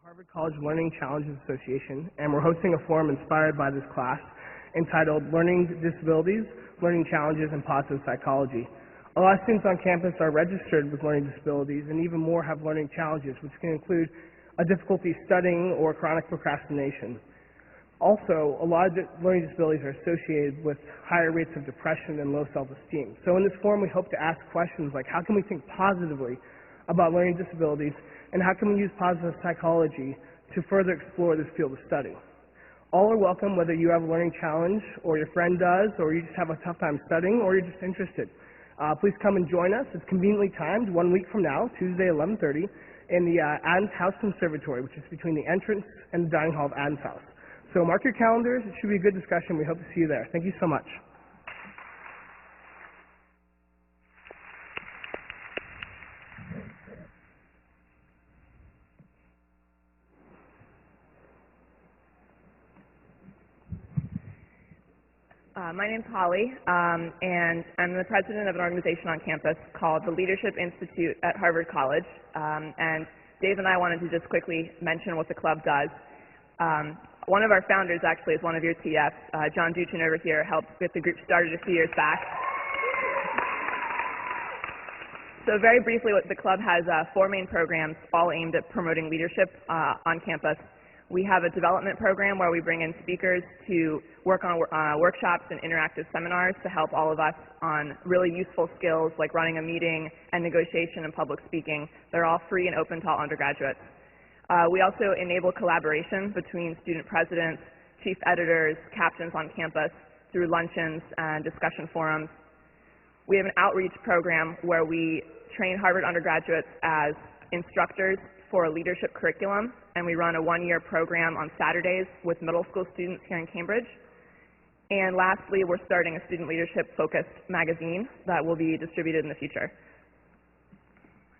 Harvard College Learning Challenges Association, and we're hosting a forum inspired by this class entitled Learning Disabilities, Learning Challenges, and Positive Psychology. A lot of students on campus are registered with learning disabilities, and even more have learning challenges, which can include a difficulty studying or chronic procrastination. Also, a lot of learning disabilities are associated with higher rates of depression and low self-esteem. So in this forum, we hope to ask questions like, how can we think positively about learning disabilities, and how can we use positive psychology to further explore this field of study? All are welcome, whether you have a learning challenge, or your friend does, or you just have a tough time studying, or you're just interested. Please come and join us. It's conveniently timed 1 week from now, Tuesday, 11:30, in the Adams House Conservatory, which is between the entrance and the dining hall of Adams House. So mark your calendars. It should be a good discussion. We hope to see you there. Thank you so much. My name's Holly, and I'm the president of an organization on campus called the Leadership Institute at Harvard College. And Dave and I wanted to just quickly mention what the club does. One of our founders actually is one of your TFs. John Duchin over here helped get the group started a few years back. So very briefly, the club has 4 main programs, all aimed at promoting leadership on campus. We have a development program where we bring in speakers to work on workshops and interactive seminars to help all of us on really useful skills like running a meeting and negotiation and public speaking. They're all free and open to all undergraduates. We also enable collaboration between student presidents, chief editors, captains on campus through luncheons and discussion forums. We have an outreach program where we train Harvard undergraduates as instructors for a leadership curriculum, and we run a 1-year program on Saturdays with middle school students here in Cambridge. And lastly, we're starting a student leadership-focused magazine that will be distributed in the future.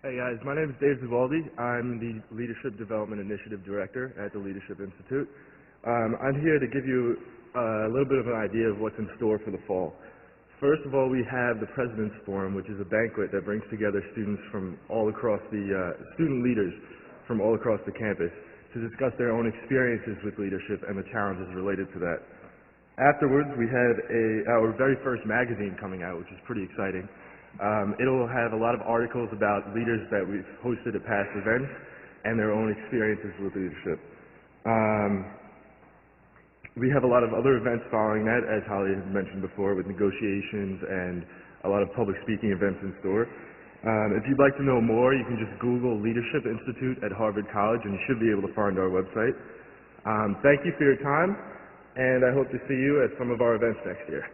Hey guys, my name is Dave Zivaldi. I'm the Leadership Development Initiative Director at the Leadership Institute. I'm here to give you a little bit of an idea of what's in store for the fall. First of all, we have the President's Forum, which is a banquet that brings together students from all across student leaders from all across the campus to discuss their own experiences with leadership and the challenges related to that. Afterwards, we have our very first magazine coming out, which is pretty exciting. It'll have a lot of articles about leaders that we've hosted at past events and their own experiences with leadership. We have a lot of other events following that, as Holly had mentioned before, with negotiations and a lot of public speaking events in store. If you'd like to know more, you can just Google Leadership Institute at Harvard College, and you should be able to find our website. Thank you for your time, and I hope to see you at some of our events next year.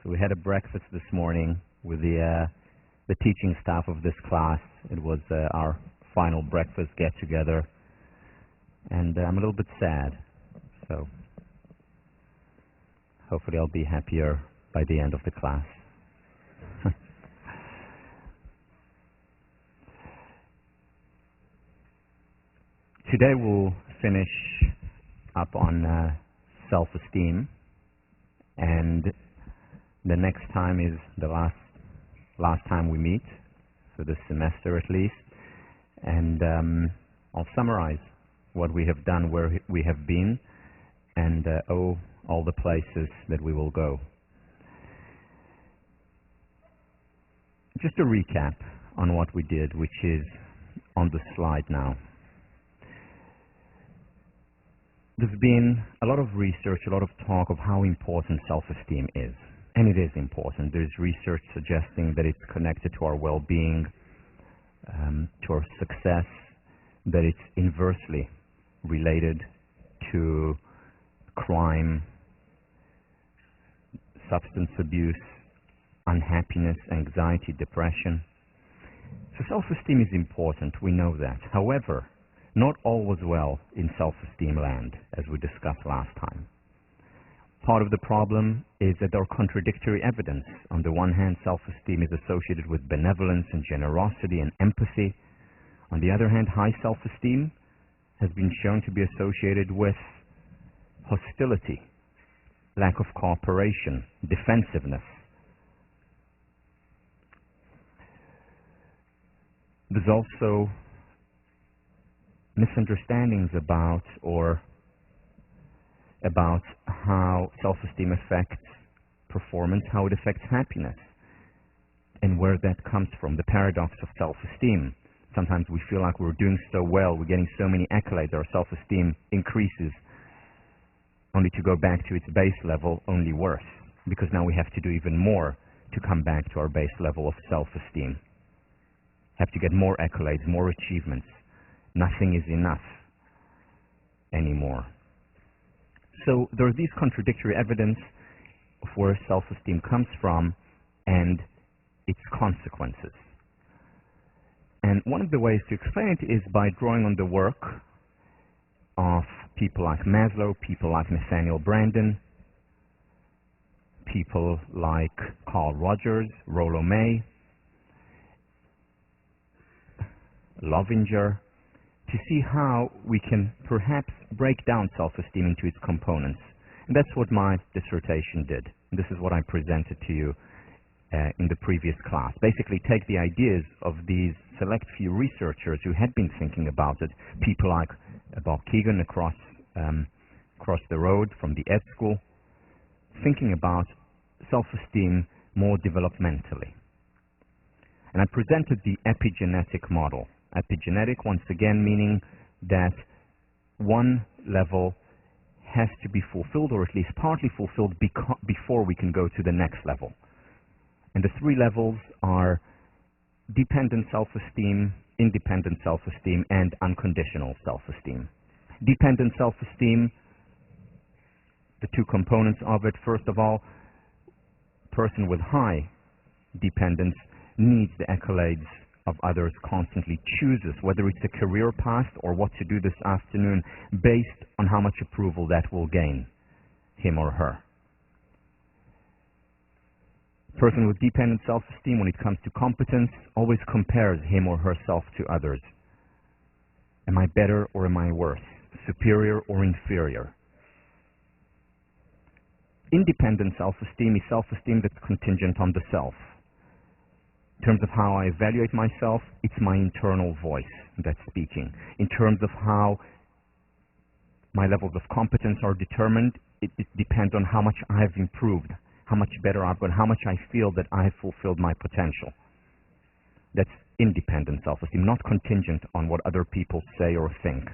So we had a breakfast this morning with the teaching staff of this class. It was our final breakfast get-together, and I'm a little bit sad. So hopefully I'll be happier by the end of the class. Today we'll finish up on self-esteem, and the next time is the last time we meet, for this semester at least, and I'll summarize what we have done, where we have been, and all the places that we will go. Just a recap on what we did, which is on the slide now. There's been a lot of research, a lot of talk of how important self-esteem is. And it is important. There's research suggesting that it's connected to our well-being, to our success, that it's inversely related to crime, substance abuse, unhappiness, anxiety, depression. So self-esteem is important, we know that. However, not all was well in self-esteem land, as we discussed last time. Part of the problem is that there are contradictory evidence. On the one hand, self-esteem is associated with benevolence and generosity and empathy. On the other hand, high self-esteem has been shown to be associated with hostility, lack of cooperation, defensiveness. There's also misunderstandings about how self-esteem affects performance, how it affects happiness, and where that comes from, the paradox of self-esteem. Sometimes we feel like we're doing so well, we're getting so many accolades, our self-esteem increases, only to go back to its base level, only worse, because now we have to do even more to come back to our base level of self-esteem. Have to get more accolades, more achievements. Nothing is enough anymore. So there are these contradictory evidence of where self-esteem comes from and its consequences. And one of the ways to explain it is by drawing on the work of people like Maslow, people like Nathaniel Branden, people like Carl Rogers, Rollo May, Lovinger, to see how we can perhaps break down self-esteem into its components. And that's what my dissertation did. And this is what I presented to you in the previous class. Basically take the ideas of these select few researchers who had been thinking about it, people like Bob Keegan across the road from the Ed School, thinking about self-esteem more developmentally. And I presented the epigenetic model. Epigenetic, once again, meaning that one level has to be fulfilled, or at least partly fulfilled, before we can go to the next level. And the three levels are dependent self-esteem, independent self-esteem, and unconditional self-esteem. Dependent self-esteem, the two components of it, first of all, person with high dependence needs the accolades of others, constantly chooses whether it's a career path or what to do this afternoon based on how much approval that will gain him or her. Person with dependent self-esteem, when it comes to competence, always compares him or herself to others. Am I better or am I worse? Superior or inferior? Independent self-esteem is self-esteem that's contingent on the self. In terms of how I evaluate myself, it's my internal voice that's speaking. In terms of how my levels of competence are determined, it depends on how much I've improved, how much better I've gotten, how much I feel that I have fulfilled my potential. That's independent self-esteem, not contingent on what other people say or think.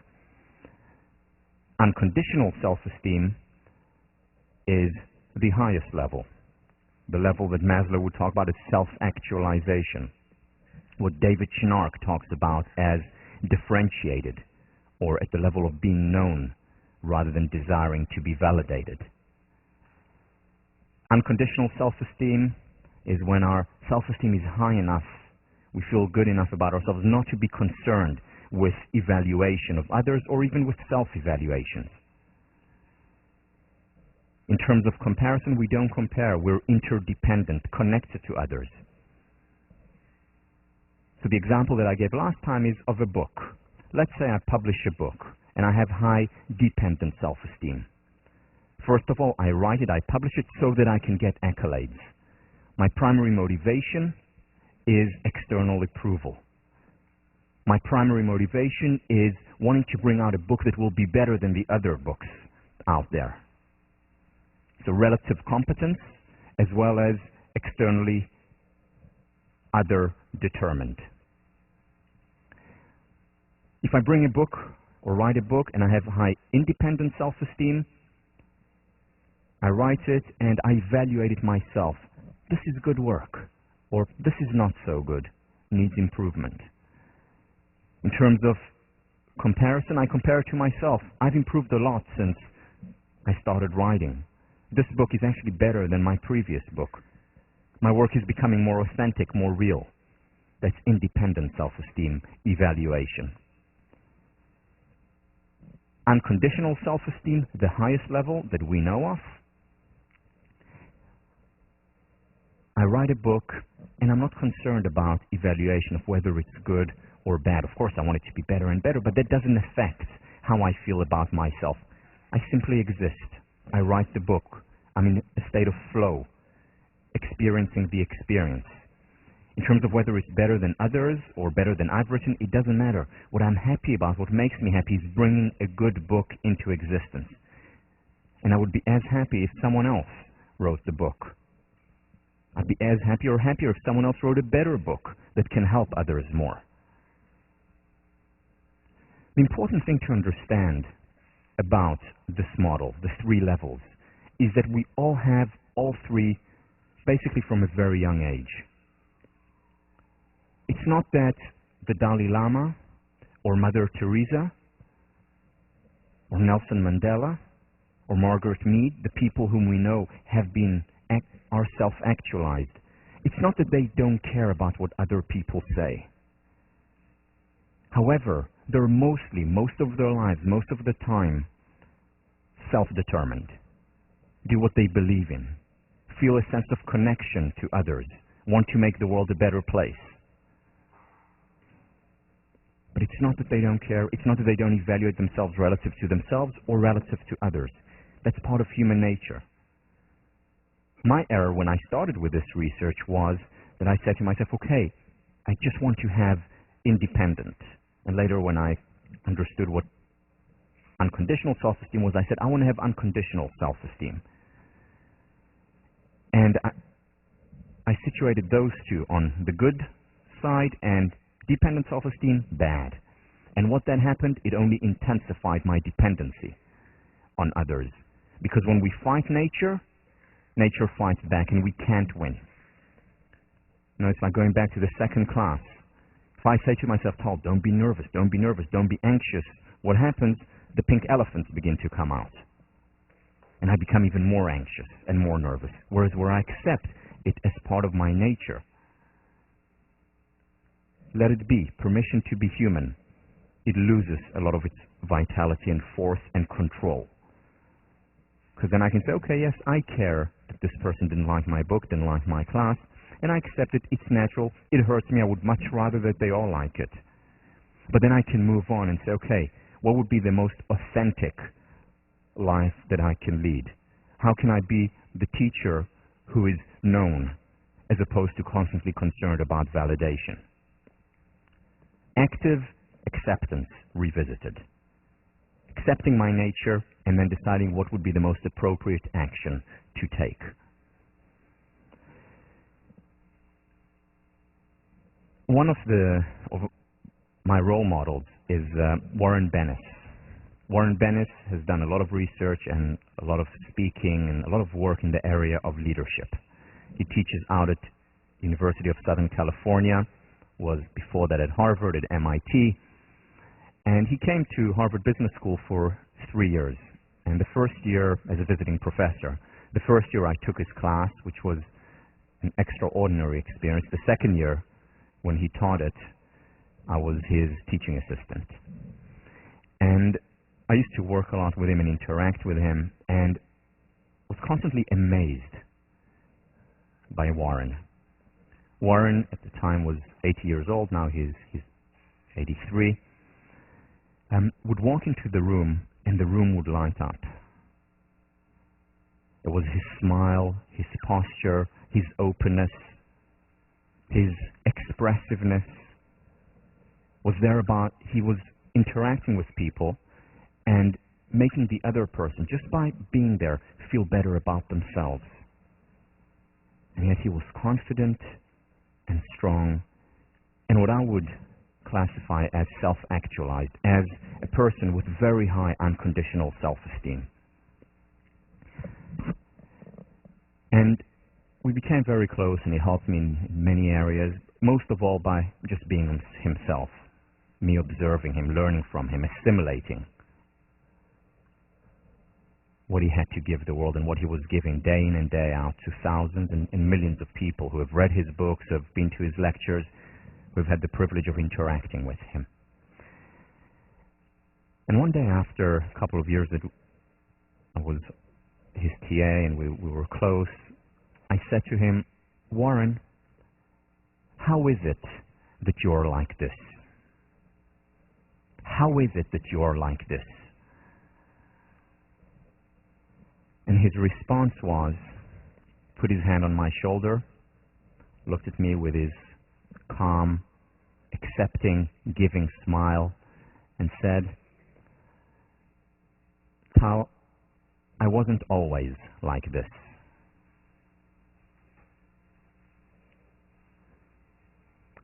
Unconditional self-esteem is the highest level. The level that Maslow would talk about is self-actualization. What David Schnark talks about as differentiated, or at the level of being known rather than desiring to be validated. Unconditional self-esteem is when our self-esteem is high enough, we feel good enough about ourselves not to be concerned with evaluation of others or even with self-evaluations. In terms of comparison, we don't compare. We're interdependent, connected to others. So the example that I gave last time is of a book. Let's say I publish a book and I have high dependent self-esteem. First of all, I write it, I publish it so that I can get accolades. My primary motivation is external approval. My primary motivation is wanting to bring out a book that will be better than the other books out there. So relative competence as well as externally other determined. If I bring a book or write a book and I have high independent self-esteem, I write it and I evaluate it myself. This is good work, or this is not so good, needs improvement. In terms of comparison, I compare it to myself. I've improved a lot since I started writing. This book is actually better than my previous book. My work is becoming more authentic, more real. That's independent self-esteem evaluation. Unconditional self-esteem, the highest level that we know of, write a book, and I'm not concerned about evaluation of whether it's good or bad. Of course, I want it to be better and better, but that doesn't affect how I feel about myself. I simply exist. I write the book. I'm in a state of flow, experiencing the experience. In terms of whether it's better than others or better than I've written, it doesn't matter. What I'm happy about, what makes me happy, is bringing a good book into existence. And I would be as happy if someone else wrote the book. I'd be as happy or happier if someone else wrote a better book that can help others more. The important thing to understand about this model, the three levels, is that we all have all three basically from a very young age. It's not that the Dalai Lama or Mother Teresa or Nelson Mandela or Margaret Mead, the people whom we know are self-actualized. It's not that they don't care about what other people say. However, they're most of their lives, most of the time, self-determined. Do what they believe in. Feel a sense of connection to others. Want to make the world a better place. But it's not that they don't care. It's not that they don't evaluate themselves relative to themselves or relative to others. That's part of human nature. My error when I started with this research was that I said to myself, okay, I just want to have independent. And later when I understood what unconditional self-esteem was, I said, I want to have unconditional self-esteem. And I situated those two on the good side, and dependent self-esteem, bad. And what then happened, it only intensified my dependency on others. Because when we fight nature, nature fights back, and we can't win. You know, it's like going back to the second class. If I say to myself, Tal, don't be nervous, don't be nervous, don't be anxious, what happens? The pink elephants begin to come out. And I become even more anxious and more nervous. Whereas where I accept it as part of my nature, let it be, permission to be human, it loses a lot of its vitality and force and control. Because then I can say, okay, yes, I care that this person didn't like my book, didn't like my class, and I accept it, it's natural, it hurts me, I would much rather that they all like it. But then I can move on and say, okay, what would be the most authentic life that I can lead? How can I be the teacher who is known as opposed to constantly concerned about validation? Active acceptance revisited. Accepting my nature and then deciding what would be the most appropriate action to take. One of my role models is Warren Bennis. Warren Bennis has done a lot of research and a lot of speaking and a lot of work in the area of leadership. He teaches out at University of Southern California, was before that at Harvard, at MIT, and he came to Harvard Business School for 3 years. And the first year as a visiting professor, the first year I took his class, which was an extraordinary experience. The second year, when he taught it, I was his teaching assistant. And I used to work a lot with him and interact with him, and was constantly amazed by Warren. Warren at the time was 80 years old, now he's 83. Would walk into the room and the room would light up. It was his smile, his posture, his openness, his expressiveness was there about, he was interacting with people and making the other person, just by being there, feel better about themselves. And yet he was confident and strong, and what I would classify as self-actualized, as a person with very high unconditional self-esteem. And we became very close, and he helped me in many areas, most of all by just being himself, me observing him, learning from him, assimilating what he had to give the world and what he was giving day in and day out to thousands and millions of people who have read his books, who have been to his lectures, who have had the privilege of interacting with him. And one day after a couple of years that I was his TA and we were close, I said to him, Warren, how is it that you're like this? How is it that you're like this? And his response was, put his hand on my shoulder, looked at me with his calm, accepting, giving smile, and said, Tal, I wasn't always like this.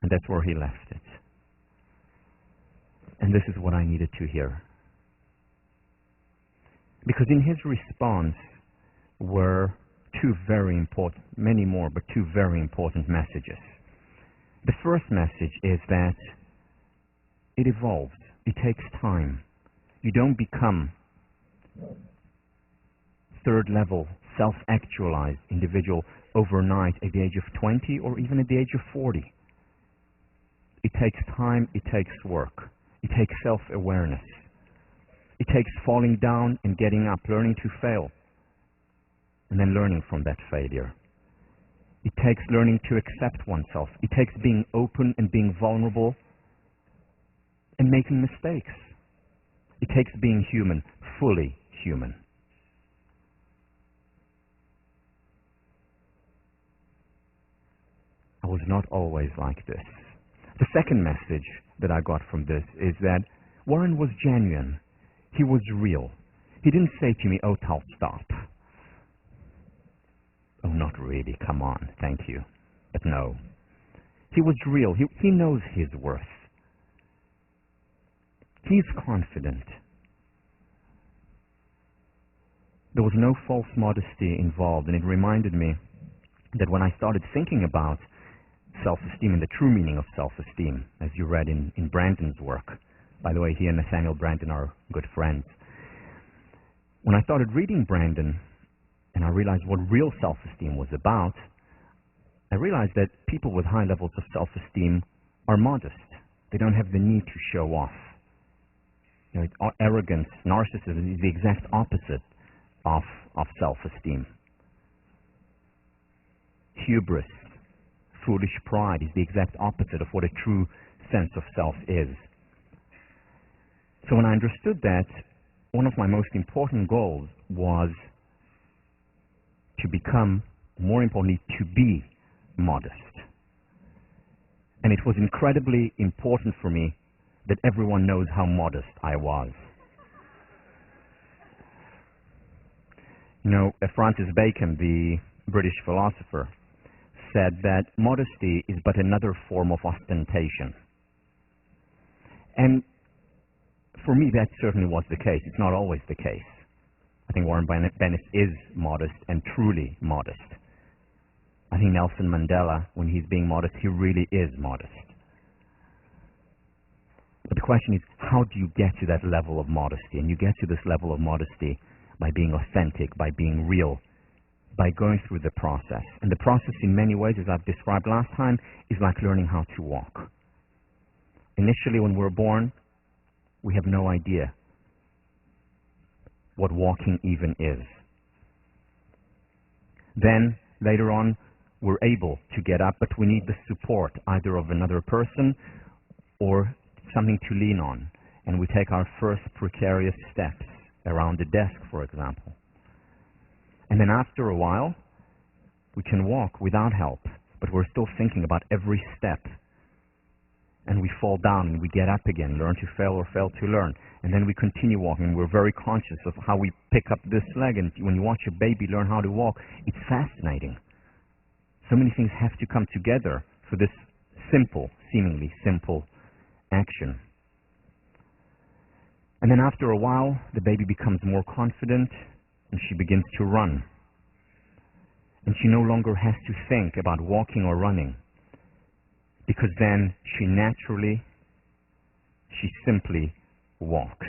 And that's where he left it. And this is what I needed to hear. Because in his response were two very important, many more, but two very important messages. The first message is that it evolves. It takes time. You don't become third-level, self-actualized individual overnight at the age of 20 or even at the age of 40. It takes time. It takes work. It takes self-awareness. It takes falling down and getting up, learning to fail, and then learning from that failure. It takes learning to accept oneself. It takes being open and being vulnerable and making mistakes. It takes being human, fully human. I was not always like this. The second message that I got from this is that Warren was genuine. He was real. He didn't say to me, oh, Tal, stop. Oh, not really. Come on. Thank you. But no. He was real. He knows his worth. He's confident. There was no false modesty involved, and it reminded me that when I started thinking about self-esteem and the true meaning of self-esteem, as you read in Brandon's work. By the way, he and Nathaniel Brandon are good friends. When I started reading Brandon and I realized what real self-esteem was about, I realized that people with high levels of self-esteem are modest. They don't have the need to show off. You know, arrogance, narcissism is the exact opposite of self-esteem. Hubris, foolish pride is the exact opposite of what a true sense of self is. So when I understood that, one of my most important goals was to become, more importantly, to be modest. And it was incredibly important for me that everyone knows how modest I was. You know, Francis Bacon, the British philosopher, said that modesty is but another form of ostentation. And for me, that certainly was the case. It's not always the case. I think Warren Bennett is modest and truly modest. I think Nelson Mandela, when he's being modest, he really is modest. But the question is, how do you get to that level of modesty? And you get to this level of modesty by being authentic, by being real, by going through the process. And the process, in many ways, as I've described last time, is like learning how to walk. Initially, when we're born, we have no idea what walking even is. Then, later on, we're able to get up, but we need the support either of another person or something to lean on. And we take our first precarious steps around the desk, for example. And then after a while, we can walk without help, but we're still thinking about every step. And we fall down and we get up again, learn to fail or fail to learn. And then we continue walking. We're very conscious of how we pick up this leg. And when you watch a baby learn how to walk, it's fascinating. So many things have to come together for this simple, seemingly simple action. And then after a while, the baby becomes more confident and she begins to run. And she no longer has to think about walking or running, because then she simply walks.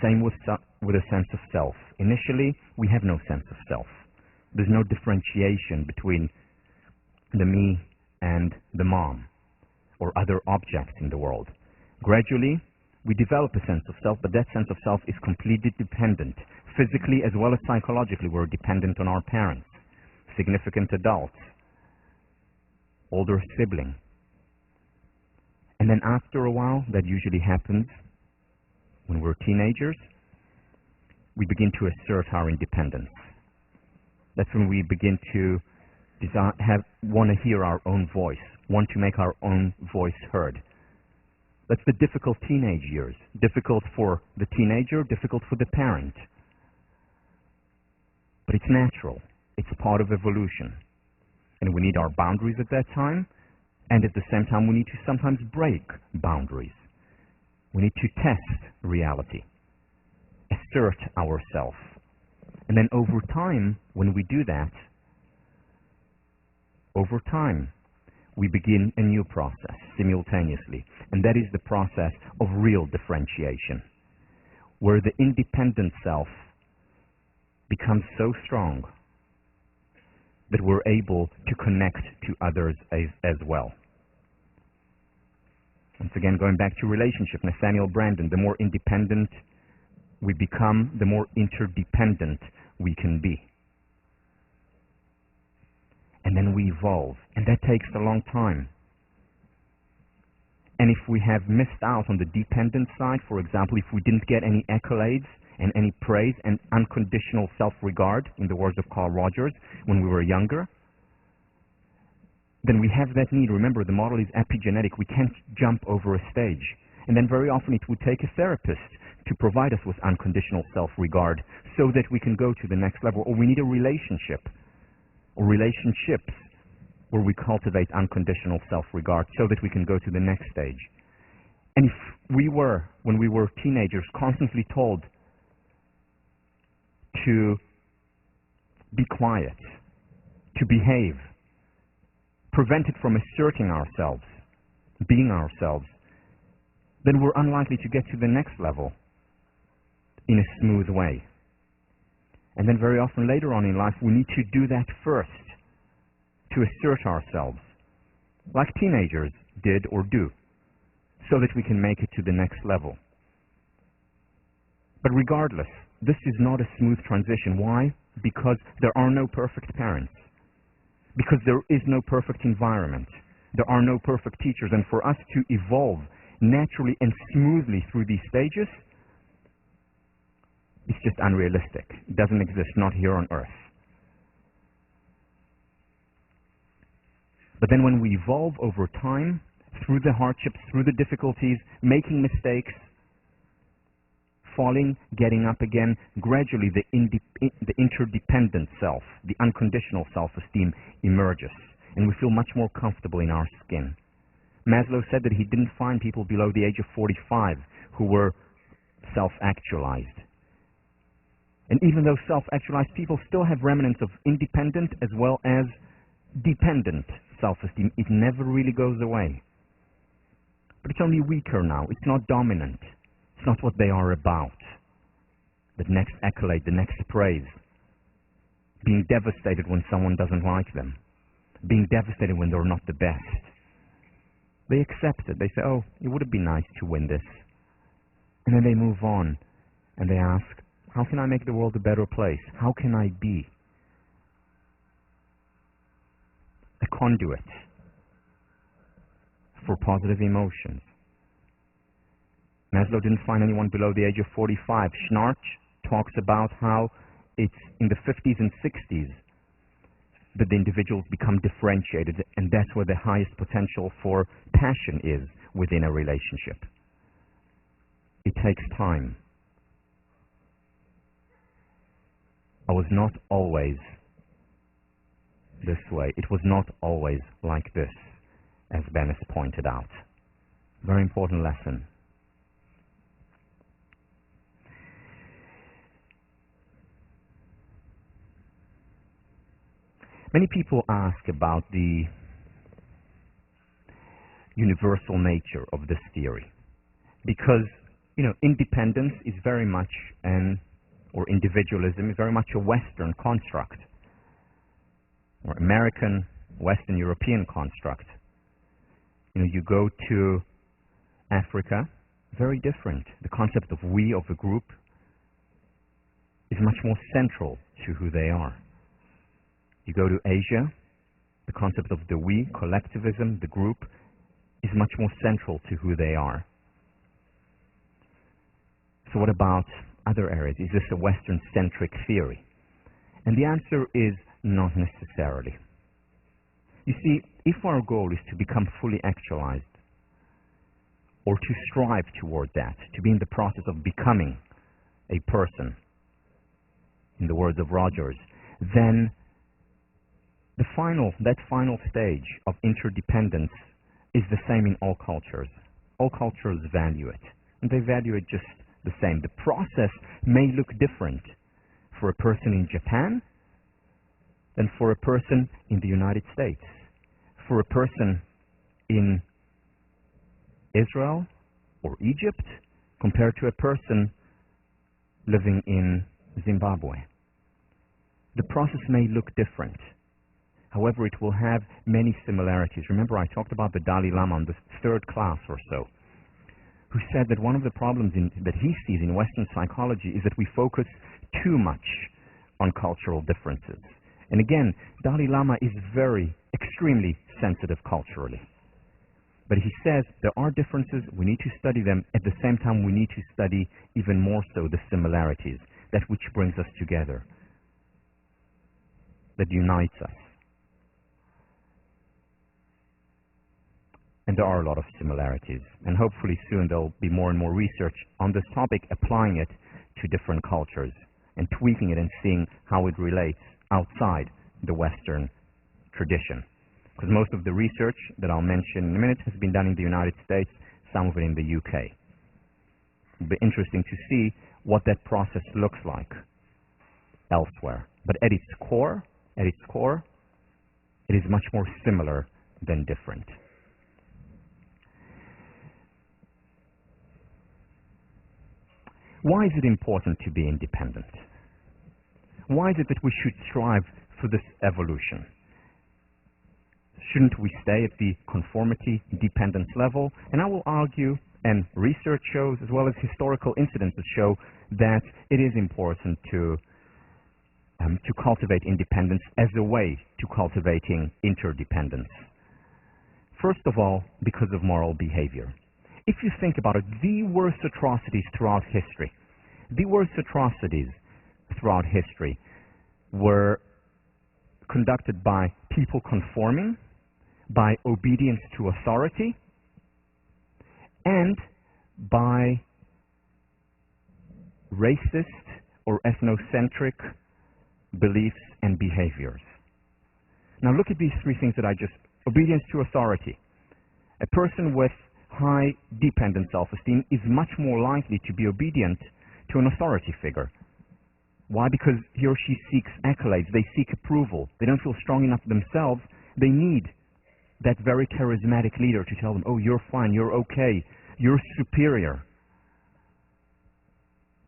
Same with a sense of self. Initially, we have no sense of self. There's no differentiation between the me and the mom or other objects in the world. Gradually, we develop a sense of self, but that sense of self is completely dependent. Physically as well as psychologically, we're dependent on our parents. significant adults, older sibling. And then after a while, that usually happens when we're teenagers, we begin to assert our independence. That's when we begin to want to hear our own voice, want to make our own voice heard. That's the difficult teenage years. Difficult for the teenager, difficult for the parent. But it's natural. It's part of evolution. And we need our boundaries at that time, and at the same time we need to sometimes break boundaries. We need to test reality, assert ourselves. And then over time, when we do that, over time, we begin a new process simultaneously. And that is the process of real differentiation, where the independent self becomes so strong that we're able to connect to others as well. Once again, going back to relationship, Nathaniel Branden, the more independent we become, the more interdependent we can be. And then we evolve, and that takes a long time. And if we have missed out on the dependent side, for example, if we didn't get any accolades and any praise and unconditional self-regard, in the words of Carl Rogers, when we were younger, then we have that need. Remember, the model is epigenetic. We can't jump over a stage. And then very often it would take a therapist to provide us with unconditional self-regard so that we can go to the next level. Or we need a relationship or relationships where we cultivate unconditional self-regard so that we can go to the next stage. And if we were, when we were teenagers, constantly told to be quiet, to behave, prevented from asserting ourselves, being ourselves, then we're unlikely to get to the next level in a smooth way. And then very often later on in life, we need to do that first, to assert ourselves, like teenagers did or do, so that we can make it to the next level. But regardless, this is not a smooth transition. Why? Because there are no perfect parents. Because there is no perfect environment. There are no perfect teachers. And for us to evolve naturally and smoothly through these stages, it's just unrealistic. It doesn't exist, not here on Earth. But then when we evolve over time, through the hardships, through the difficulties, making mistakes, falling, getting up again, gradually the interdependent self, the unconditional self-esteem emerges, and we feel much more comfortable in our skin. Maslow said that he didn't find people below the age of 45 who were self-actualized. And even though self-actualized people still have remnants of independent as well as dependent self-esteem, it never really goes away. But it's only weaker now. It's not dominant. It's not what they are about. The next accolade, the next praise. Being devastated when someone doesn't like them. Being devastated when they're not the best. They accept it. They say, oh, it would have been nice to win this. And then they move on and they ask, how can I make the world a better place? How can I be a conduit for positive emotions? Maslow didn't find anyone below the age of 45. Schnarch talks about how it's in the 50s and 60s that the individuals become differentiated, and that's where the highest potential for passion is within a relationship. It takes time. I was not always this way. It was not always like this, as Ben has pointed out. Very important lesson. Many people ask about the universal nature of this theory because, independence is very much or individualism is very much a Western construct, or American, Western European construct. You go to Africa, very different. The concept of we, of a group, is much more central to who they are. You go to Asia, the concept of the we, collectivism, the group, is much more central to who they are. So what about other areas? Is this a Western-centric theory? And the answer is not necessarily. You see, if our goal is to become fully actualized, or to strive toward that, to be in the process of becoming a person, in the words of Rogers, then that final stage of interdependence is the same in all cultures. All cultures value it, and they value it just the same. The process may look different for a person in Japan than for a person in the United States, for a person in Israel or Egypt compared to a person living in Zimbabwe. The process may look different. However, it will have many similarities. Remember, I talked about the Dalai Lama in the third class or so, who said that one of the problems that he sees in Western psychology is that we focus too much on cultural differences. And again, Dalai Lama is extremely sensitive culturally. But he says there are differences, we need to study them. At the same time, we need to study even more so the similarities, that which brings us together, that unites us. And there are a lot of similarities. And hopefully soon there will be more and more research on this topic, applying it to different cultures and tweaking it and seeing how it relates outside the Western tradition. Because most of the research that I'll mention in a minute has been done in the United States, some of it in the UK. It'll be interesting to see what that process looks like elsewhere. But at its core, it is much more similar than different. Why is it important to be independent? Why is it that we should strive for this evolution? Shouldn't we stay at the conformity dependence level? And I will argue, and research shows, as well as historical incidences show, that it is important to cultivate independence as a way to cultivating interdependence. First of all, because of moral behavior. If you think about it, the worst atrocities throughout history were conducted by people conforming, by obedience to authority, and by racist or ethnocentric beliefs and behaviors. Now look at these three things that obedience to authority. A person with high dependent self-esteem is much more likely to be obedient to an authority figure. Why? Because he or she seeks accolades, they seek approval, they don't feel strong enough themselves, they need that very charismatic leader to tell them, oh, you're fine, you're okay, you're superior.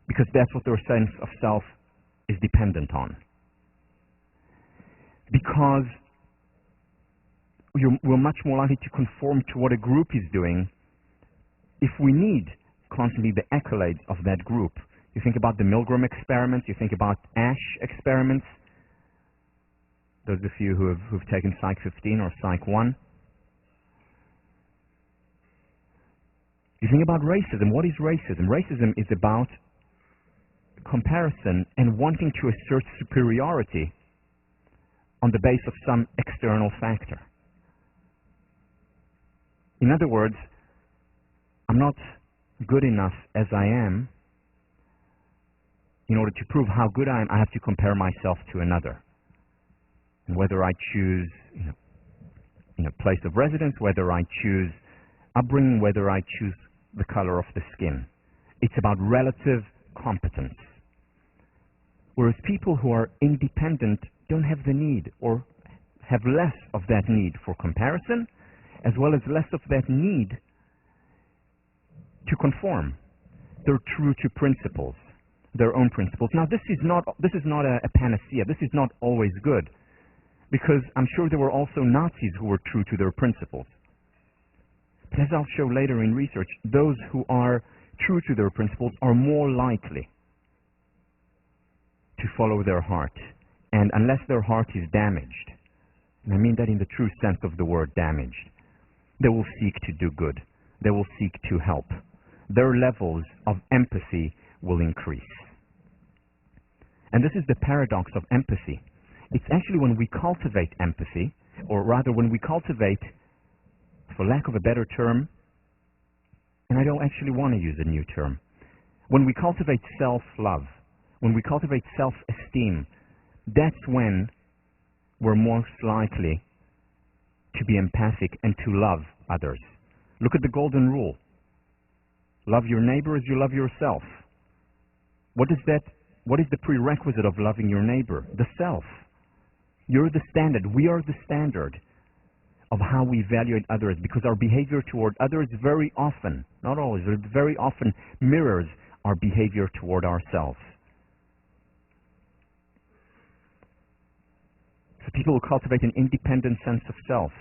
Because that's what their sense of self is dependent on. Because we're much more likely to conform to what a group is doing if we need constantly the accolades of that group. You think about the Milgram experiments, you think about Asch experiments. Those of you who've taken Psych 15 or Psych 1. You think about racism. What is racism? Racism is about comparison and wanting to assert superiority on the basis of some external factor. In other words, I'm not good enough as I am. In order to prove how good I am, I have to compare myself to another. And whether I choose place of residence, whether I choose upbringing, whether I choose the color of the skin. It's about relative competence. Whereas people who are independent don't have the need, or have less of that need for comparison, as well as less of that need to conform. They're true to principles, their own principles. Now, this is not a panacea. This is not always good, because I'm sure there were also Nazis who were true to their principles. But as I'll show later in research, those who are true to their principles are more likely to follow their heart And unless their heart is damaged, and I mean that in the true sense of the word damaged, they will seek to do good. They will seek to help. Their levels of empathy will increase. And this is the paradox of empathy. It's actually when we cultivate empathy, or rather when we cultivate, for lack of a better term, and I don't actually want to use a new term, when we cultivate self-love, when we cultivate self-esteem, that's when we're most likely to be empathic and to love others. Look at the golden rule. Love your neighbor as you love yourself. What is the prerequisite of loving your neighbor? The self. You're the standard. We are the standard of how we evaluate others, because our behavior toward others very often, not always, but very often mirrors our behavior toward ourselves. So people who cultivate an independent sense of self,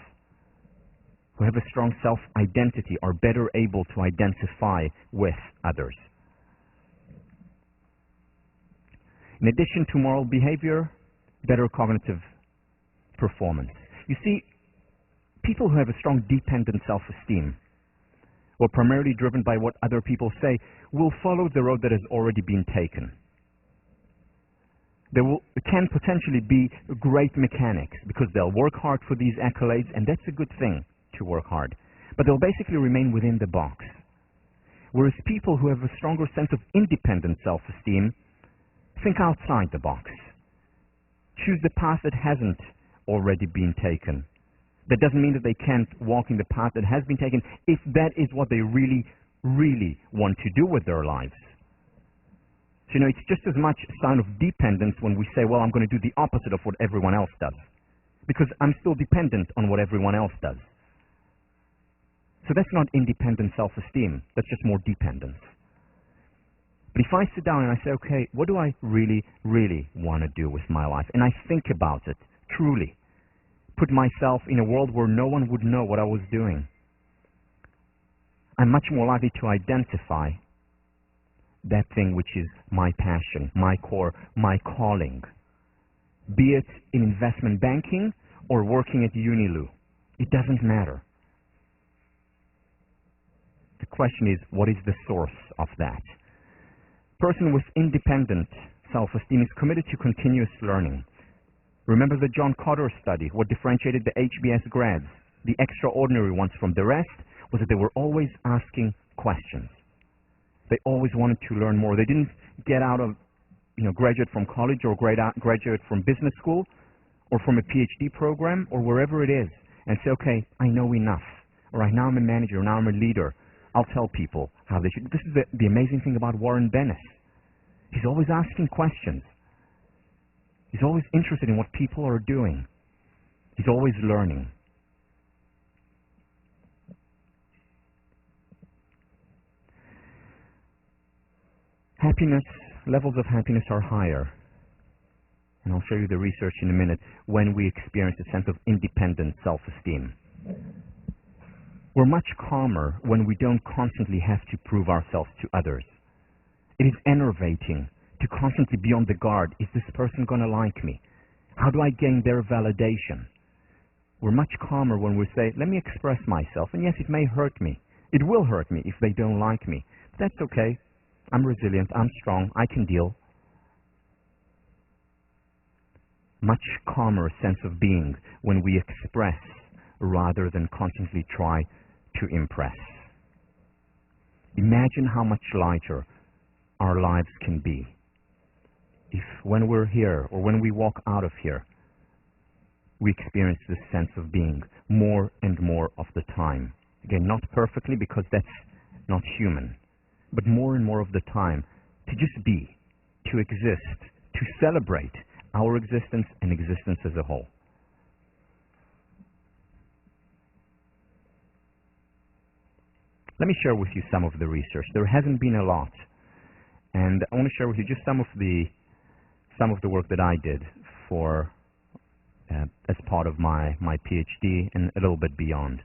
who have a strong self-identity, are better able to identify with others. In addition to moral behavior, better cognitive performance. You see, people who have a strong dependent self-esteem, or primarily driven by what other people say, will follow the road that has already been taken. They can potentially be great mechanics because they'll work hard for these accolades, and that's a good thing, to work hard. But they'll basically remain within the box. Whereas people who have a stronger sense of independent self-esteem think outside the box. Choose the path that hasn't already been taken. That doesn't mean that they can't walk in the path that has been taken if that is what they really, really want to do with their lives. So, it's just as much a sign of dependence when we say, well, I'm going to do the opposite of what everyone else does, because I'm still dependent on what everyone else does. So that's not independent self-esteem. That's just more dependence. But if I sit down and I say, okay, what do I really, really want to do with my life? And I think about it, truly, put myself in a world where no one would know what I was doing, I'm much more likely to identify that thing which is my passion, my core, my calling, be it in investment banking or working at Unilu. It doesn't matter. The question is, what is the source of that? A person with independent self-esteem is committed to continuous learning. Remember the John Cotter study. What differentiated the HBS grads, the extraordinary ones, from the rest was that they were always asking questions. They always wanted to learn more. They didn't get out of, graduate from college or graduate from business school or from a PhD program or wherever it is and say, okay, I know enough. All right, now I'm a manager, now I'm a leader. I'll tell people how they should. This is the amazing thing about Warren Bennis. He's always asking questions. He's always interested in what people are doing. He's always learning. Levels of happiness are higher, and I'll show you the research in a minute, when we experience a sense of independent self-esteem. We're much calmer when we don't constantly have to prove ourselves to others. It is enervating to constantly be on the guard. Is this person going to like me? How do I gain their validation? We're much calmer when we say, let me express myself, and yes, it may hurt me. It will hurt me if they don't like me. But that's okay. I'm resilient, I'm strong, I can deal. Much calmer sense of being when we express rather than constantly try to impress. Imagine how much lighter our lives can be if when we're here or when we walk out of here, we experience this sense of being more and more of the time. Again, not perfectly, because that's not human, but more and more of the time, to just be, to exist, to celebrate our existence and existence as a whole. Let me share with you some of the research. There hasn't been a lot, and I want to share with you just some of the work that I did for as part of my PhD and a little bit beyond.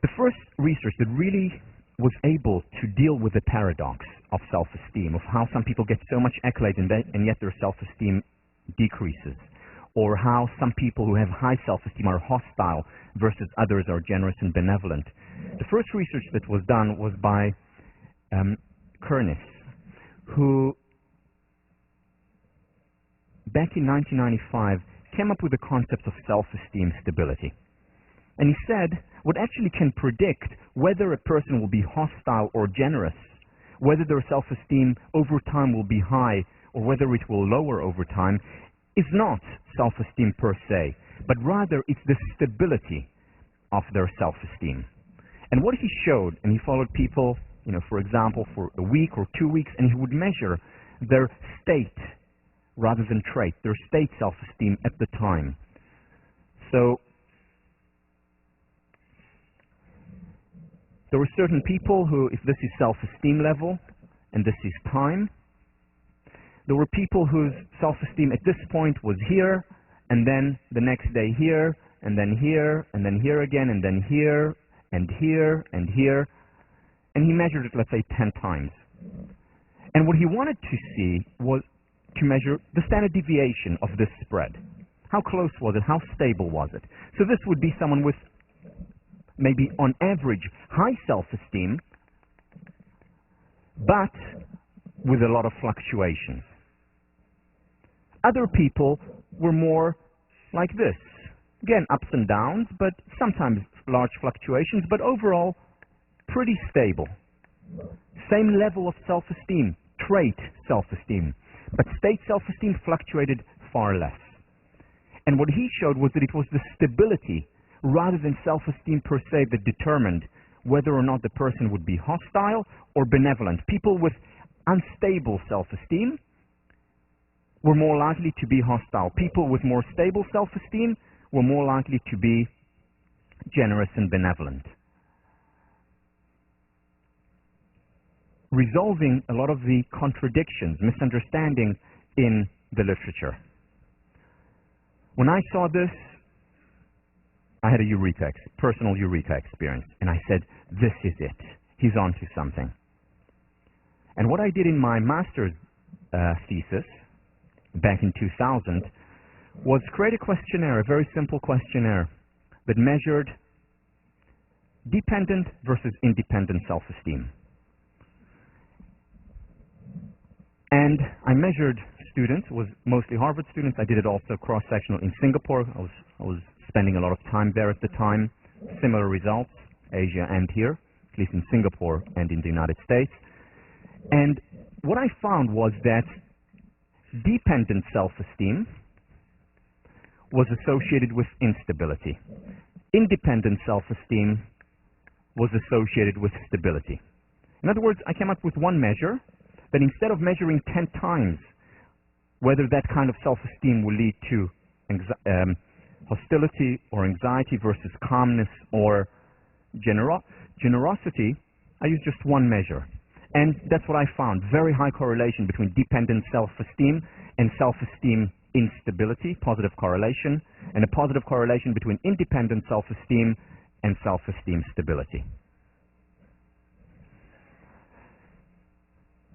The first research that really was able to deal with the paradox of self-esteem, of how some people get so much accolade and yet their self-esteem decreases, or how some people who have high self-esteem are hostile versus others are generous and benevolent. The first research that was done was by Kernis, who back in 1995 came up with the concept of self-esteem stability. And he said what actually can predict whether a person will be hostile or generous, whether their self-esteem over time will be high or whether it will lower over time, is not self-esteem per se, but rather it's the stability of their self-esteem. And what he showed, and he followed people, for example, for a week or 2 weeks, and he would measure their state rather than trait, their state self-esteem at the time. So there were certain people who, if this is self-esteem level and this is time, there were people whose self-esteem at this point was here, and then the next day here, and then here, and then here again, and then here, and here, and here. And he measured it, let's say, 10 times. And what he wanted to see was to measure the standard deviation of this spread. How close was it? How stable was it? So this would be someone with maybe on average high self-esteem, but with a lot of fluctuations. Other people were more like this. Again, ups and downs, but sometimes large fluctuations, but overall pretty stable. Same level of self-esteem, trait self-esteem, but state self-esteem fluctuated far less. And what he showed was that it was the stability rather than self-esteem per se that determined whether or not the person would be hostile or benevolent. People with unstable self-esteem were more likely to be hostile. People with more stable self-esteem were more likely to be generous and benevolent. Resolving a lot of the contradictions, misunderstanding in the literature. When I saw this, I had a personal eureka experience, and I said, this is it. He's onto something. And what I did in my master's thesis back in 2000 was create a questionnaire, a very simple questionnaire that measured dependent versus independent self-esteem. And I measured students, it was mostly Harvard students. I did it also cross-sectional in Singapore. I was spending a lot of time there at the time. Similar results, Asia and here, at least in Singapore and in the United States. And what I found was that dependent self-esteem was associated with instability. Independent self-esteem was associated with stability. In other words, I came up with one measure that instead of measuring 10 times whether that kind of self-esteem will lead to hostility or anxiety versus calmness or generosity, I used just one measure. And that's what I found, very high correlation between dependent self-esteem and self-esteem instability, positive correlation, and a positive correlation between independent self-esteem and self-esteem stability.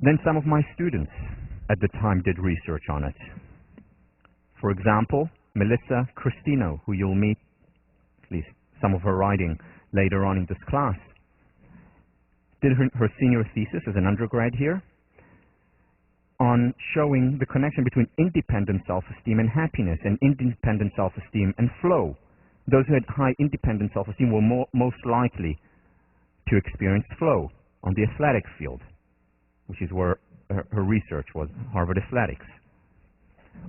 Then some of my students at the time did research on it. For example, Melissa Cristino, who you'll meet, at least some of her writing later on in this class, did her senior thesis as an undergrad here on showing the connection between independent self-esteem and happiness, and independent self-esteem and flow. Those who had high independent self-esteem were most likely to experience flow on the athletic field, which is where her research was, Harvard Athletics.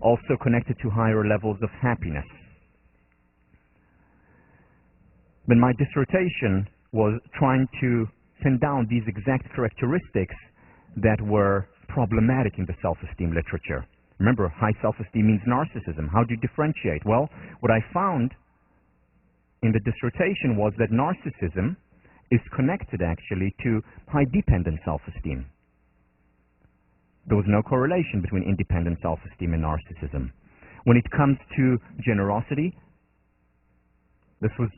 Also connected to higher levels of happiness. But my dissertation was trying to pin down these exact characteristics that were problematic in the self-esteem literature. Remember, high self-esteem means narcissism. How do you differentiate? Well, what I found in the dissertation was that narcissism is connected actually to high dependent self-esteem. There was no correlation between independent self-esteem and narcissism. When it comes to generosity, this was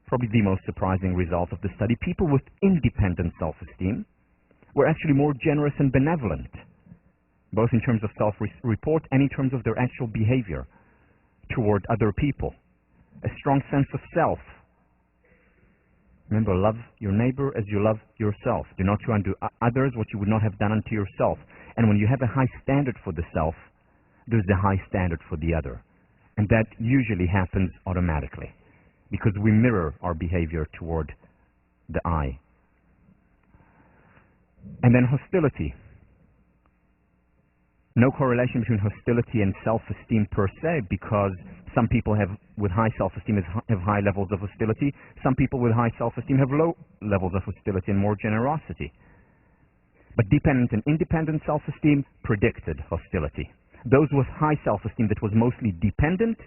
probably the most surprising result of the study, people with independent self-esteem were actually more generous and benevolent, both in terms of self-report and in terms of their actual behavior toward other people. A strong sense of self. Remember, love your neighbor as you love yourself. Do not do unto others what you would not have done unto yourself. And when you have a high standard for the self, there's a high standard for the other. And that usually happens automatically, because we mirror our behavior toward the I. And then hostility. No correlation between hostility and self-esteem per se, because some people with high self-esteem have high levels of hostility. Some people with high self-esteem have low levels of hostility and more generosity. But dependent and independent self-esteem predicted hostility. Those with high self-esteem that was mostly dependent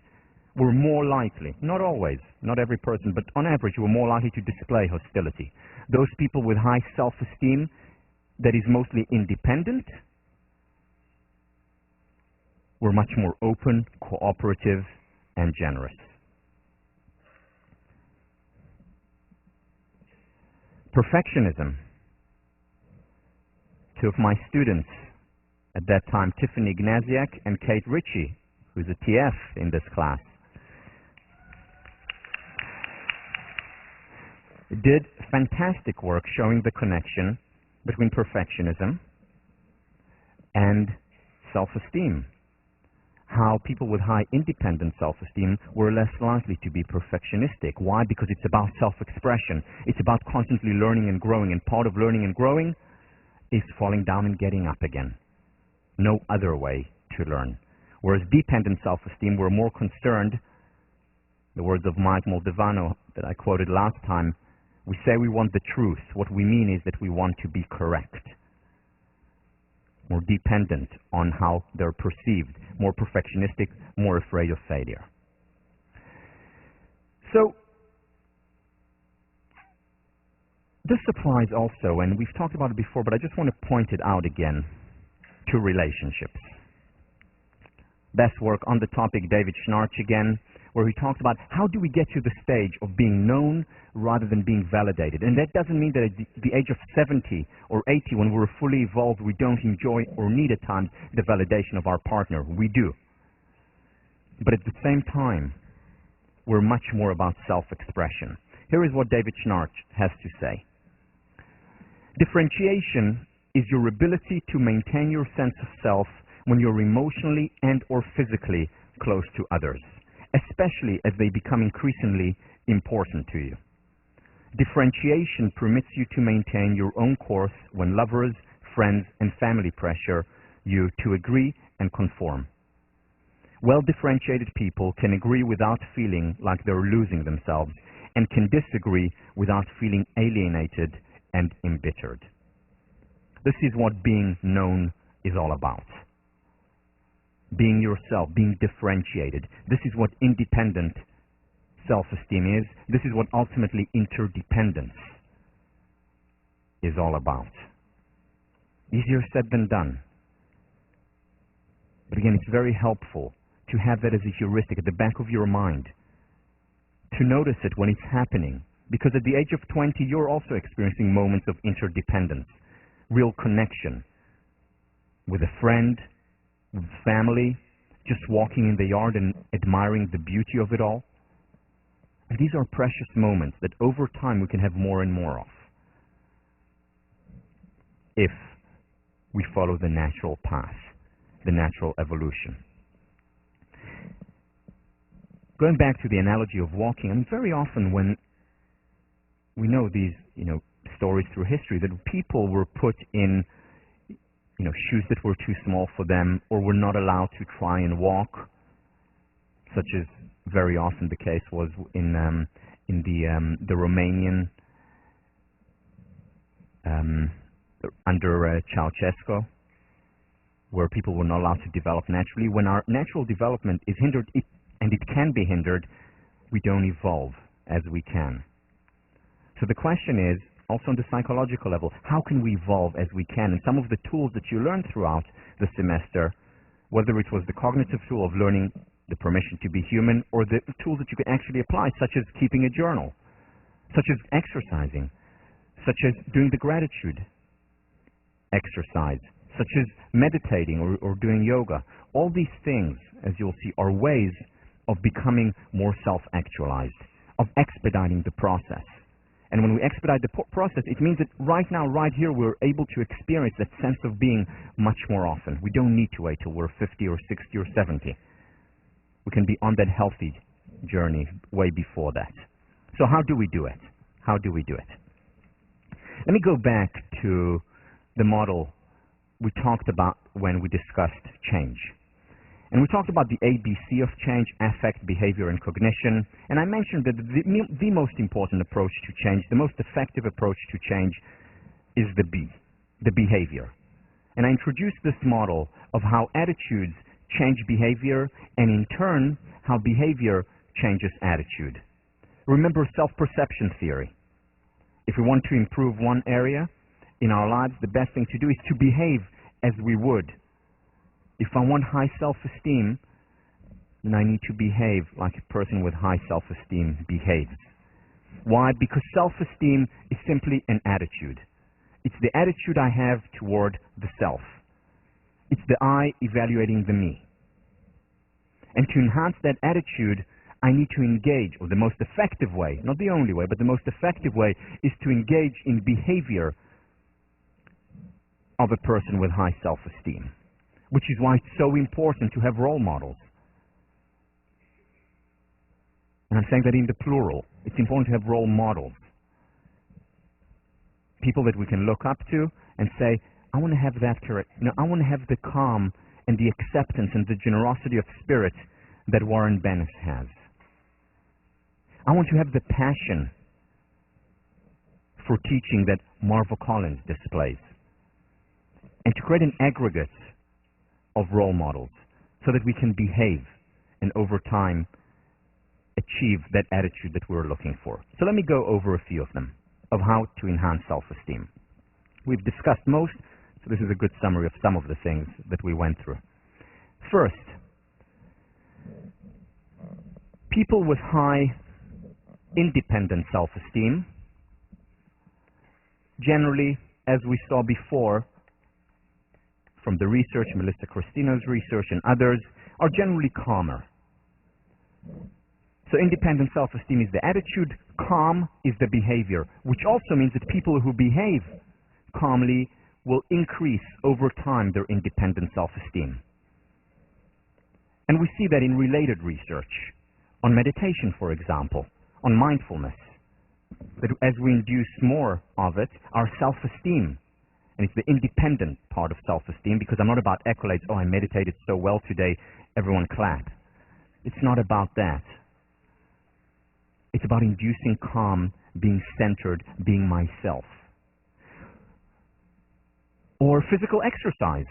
were more likely, not always, not every person, but on average were more likely to display hostility. Those people with high self-esteem that is mostly independent were much more open, cooperative, and generous. Perfectionism. Two of my students at that time, Tiffany Ignaziak and Kate Ritchie, who's a TF in this class, did fantastic work showing the connection between perfectionism and self-esteem. How people with high independent self-esteem were less likely to be perfectionistic. Why? Because it's about self-expression. It's about constantly learning and growing, and part of learning and growing is falling down and getting up again. No other way to learn. Whereas dependent self-esteem were more concerned, the words of Mike Moldovano that I quoted last time, we say we want the truth. What we mean is that we want to be correct. More dependent on how they're perceived, more perfectionistic, more afraid of failure. So, this applies also, and we've talked about it before, but I just want to point it out again, to relationships. Best work on the topic, David Schnarch again, where he talks about how do we get to the stage of being known rather than being validated. And that doesn't mean that at the age of 70 or 80, when we're fully evolved, we don't enjoy or need at times the validation of our partner. We do. But at the same time, we're much more about self-expression. Here is what David Schnarch has to say. Differentiation is your ability to maintain your sense of self when you're emotionally and or physically close to others, especially as they become increasingly important to you. Differentiation permits you to maintain your own course when lovers, friends, and family pressure you to agree and conform. Well-differentiated people can agree without feeling like they're losing themselves, and can disagree without feeling alienated and embittered. This is what being known is all about. Being yourself, being differentiated. This is what independent self-esteem is. This is what ultimately interdependence is all about. Easier said than done. But again, it's very helpful to have that as a heuristic at the back of your mind, to notice it when it's happening. Because at the age of 20, you're also experiencing moments of interdependence, real connection with a friend, with family, just walking in the yard and admiring the beauty of it all. And these are precious moments that over time we can have more and more of, if we follow the natural path, the natural evolution. Going back to the analogy of walking, and very often when we know these, stories through history, that people were put in, shoes that were too small for them, or were not allowed to try and walk, such as very often the case was in the Romanian under Ceausescu, where people were not allowed to develop naturally. When our natural development is hindered, and it can be hindered, we don't evolve as we can. So the question is, also on the psychological level, how can we evolve as we can? And some of the tools that you learned throughout the semester, whether it was the cognitive tool of learning the permission to be human, or the tools that you can actually apply, such as keeping a journal, such as exercising, such as doing the gratitude exercise, such as meditating or doing yoga. All these things, as you'll see, are ways of becoming more self-actualized, of expediting the process. And when we expedite the process, it means that right now, right here, we're able to experience that sense of being much more often. We don't need to wait till we're 50 or 60 or 70. We can be on that healthy journey way before that. So how do we do it? How do we do it? Let me go back to the model we talked about when we discussed change. And we talked about the ABC of change: affect, behavior, and cognition. And I mentioned that the most important approach to change, the most effective approach to change, is the B, the behavior. And I introduced this model of how attitudes change behavior, and in turn, how behavior changes attitude. Remember self-perception theory. If we want to improve one area in our lives, the best thing to do is to behave as we would. If I want high self-esteem, then I need to behave like a person with high self-esteem behaves. Why? Because self-esteem is simply an attitude. It's the attitude I have toward the self. It's the I evaluating the me. And to enhance that attitude, I need to engage, or the most effective way, not the only way, but the most effective way is to engage in behavior of a person with high self-esteem. Which is why it's so important to have role models. And I'm saying that in the plural. It's important to have role models. People that we can look up to and say, I want to have that character. You know, I want to have the calm and the acceptance and the generosity of spirit that Warren Bennis has. I want to have the passion for teaching that Marva Collins displays. And to create an aggregate of role models so that we can behave and over time achieve that attitude that we're looking for. So let me go over a few of them, of how to enhance self-esteem. We've discussed most, so this is a good summary of some of the things that we went through. First, people with high independent self-esteem, generally, as we saw before, from the research, Melissa Christina's research and others, are generally calmer. So independent self-esteem is the attitude, calm is the behavior, which also means that people who behave calmly will increase over time their independent self-esteem. And we see that in related research, on meditation, for example, on mindfulness, that as we induce more of it, our self-esteem, and it's the independent part of self-esteem, because I'm not about accolades, oh, I meditated so well today, everyone clap. It's not about that. It's about inducing calm, being centered, being myself. Or physical exercise.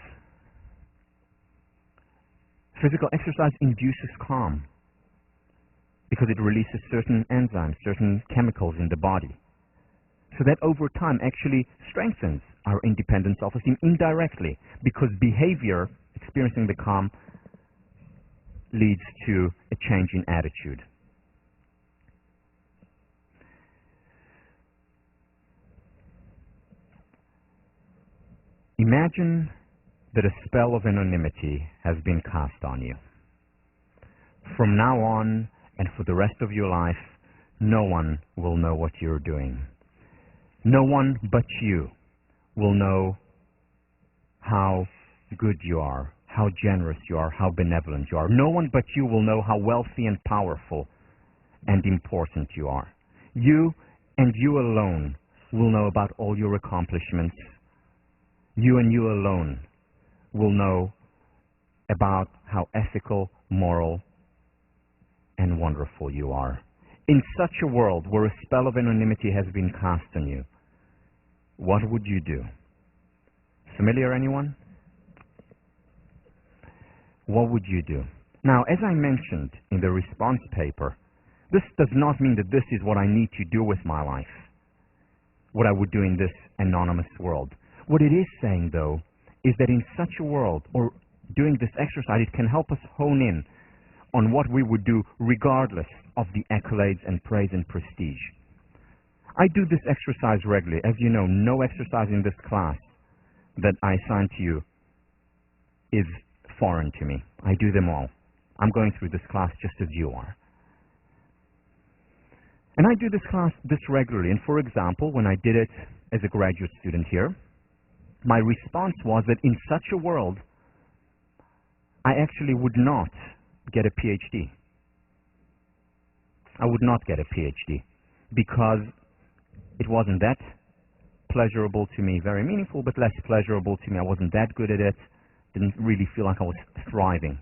Physical exercise induces calm because it releases certain enzymes, certain chemicals in the body. So that over time actually strengthens our independent self-esteem indirectly, because behavior, experiencing the calm, leads to a change in attitude. Imagine that a spell of anonymity has been cast on you. From now on, and for the rest of your life, no one will know what you're doing. No one but you will know how good you are, how generous you are, how benevolent you are. No one but you will know how wealthy and powerful and important you are. You and you alone will know about all your accomplishments. You and you alone will know about how ethical, moral, and wonderful you are. In such a world where a spell of anonymity has been cast on you, what would you do? Familiar, anyone? What would you do? Now, as I mentioned in the response paper, this does not mean that this is what I need to do with my life, what I would do in this anonymous world. What it is saying, though, is that in such a world, or doing this exercise, it can help us hone in on what we would do regardless of the accolades and praise and prestige. I do this exercise regularly. As you know, no exercise in this class that I assign to you is foreign to me. I do them all. I'm going through this class just as you are. And I do this regularly. And for example, when I did it as a graduate student here, my response was that in such a world, I actually would not get a PhD. I would not get a PhD because it wasn't that pleasurable to me, very meaningful, but less pleasurable to me. I wasn't that good at it. Didn't really feel like I was thriving.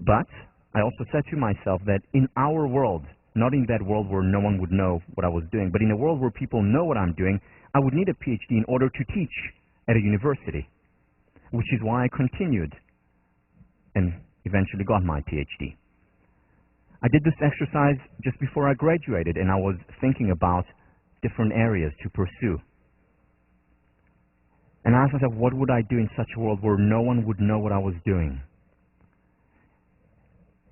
But I also said to myself that in our world, not in that world where no one would know what I was doing, but in a world where people know what I'm doing, I would need a PhD in order to teach at a university, which is why I continued and eventually got my PhD. I did this exercise just before I graduated, and I was thinking about different areas to pursue. And I asked myself, what would I do in such a world where no one would know what I was doing?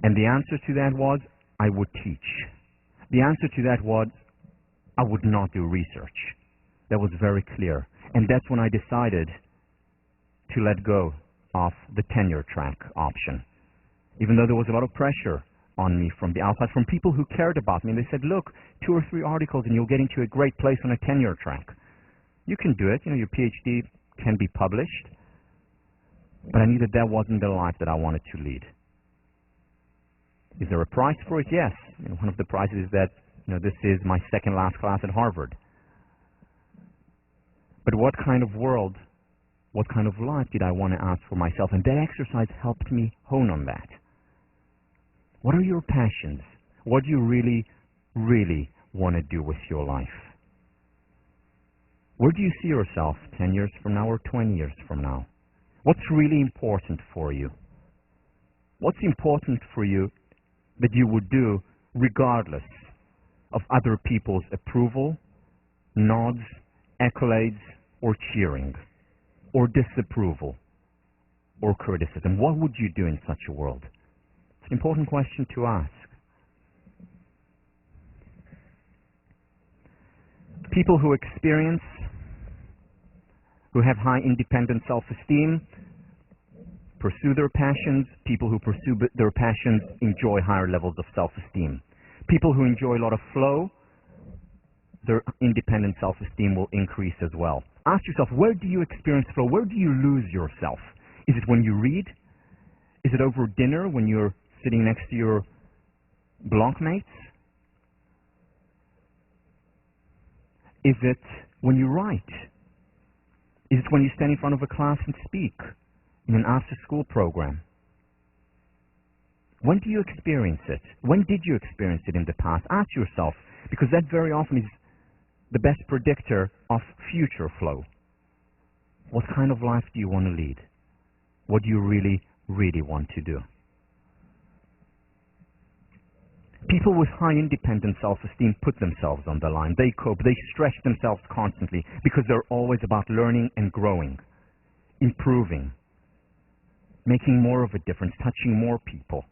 And the answer to that was, I would teach. The answer to that was, I would not do research. That was very clear. And that's when I decided to let go of the tenure track option. Even though there was a lot of pressure on me from the outside, from people who cared about me. And they said, look, 2 or 3 articles and you'll get into a great place on a tenure track. You can do it. You know, your PhD can be published. But I knew that that wasn't the life that I wanted to lead. Is there a price for it? Yes. You know, one of the prizes is that, you know, this is my second last class at Harvard. But what kind of world, what kind of life did I want to ask for myself? And that exercise helped me hone on that. What are your passions? What do you really, really want to do with your life? Where do you see yourself 10 years from now or 20 years from now? What's really important for you? What's important for you that you would do regardless of other people's approval, nods, accolades, or cheering, or disapproval, or criticism? What would you do in such a world? It's an important question to ask. People who have high independent self-esteem, pursue their passions. People who pursue their passions enjoy higher levels of self-esteem. People who enjoy a lot of flow, their independent self-esteem will increase as well. Ask yourself, where do you experience flow? Where do you lose yourself? Is it when you read? Is it over dinner when you're sitting next to your blockmates? Is it when you write? Is it when you stand in front of a class and speak in an after-school program? When do you experience it? When did you experience it in the past? Ask yourself, because that very often is the best predictor of future flow. What kind of life do you want to lead? What do you really, really want to do? People with high independent self-esteem put themselves on the line. They cope. They stretch themselves constantly because they're always about learning and growing, improving, making more of a difference, touching more people.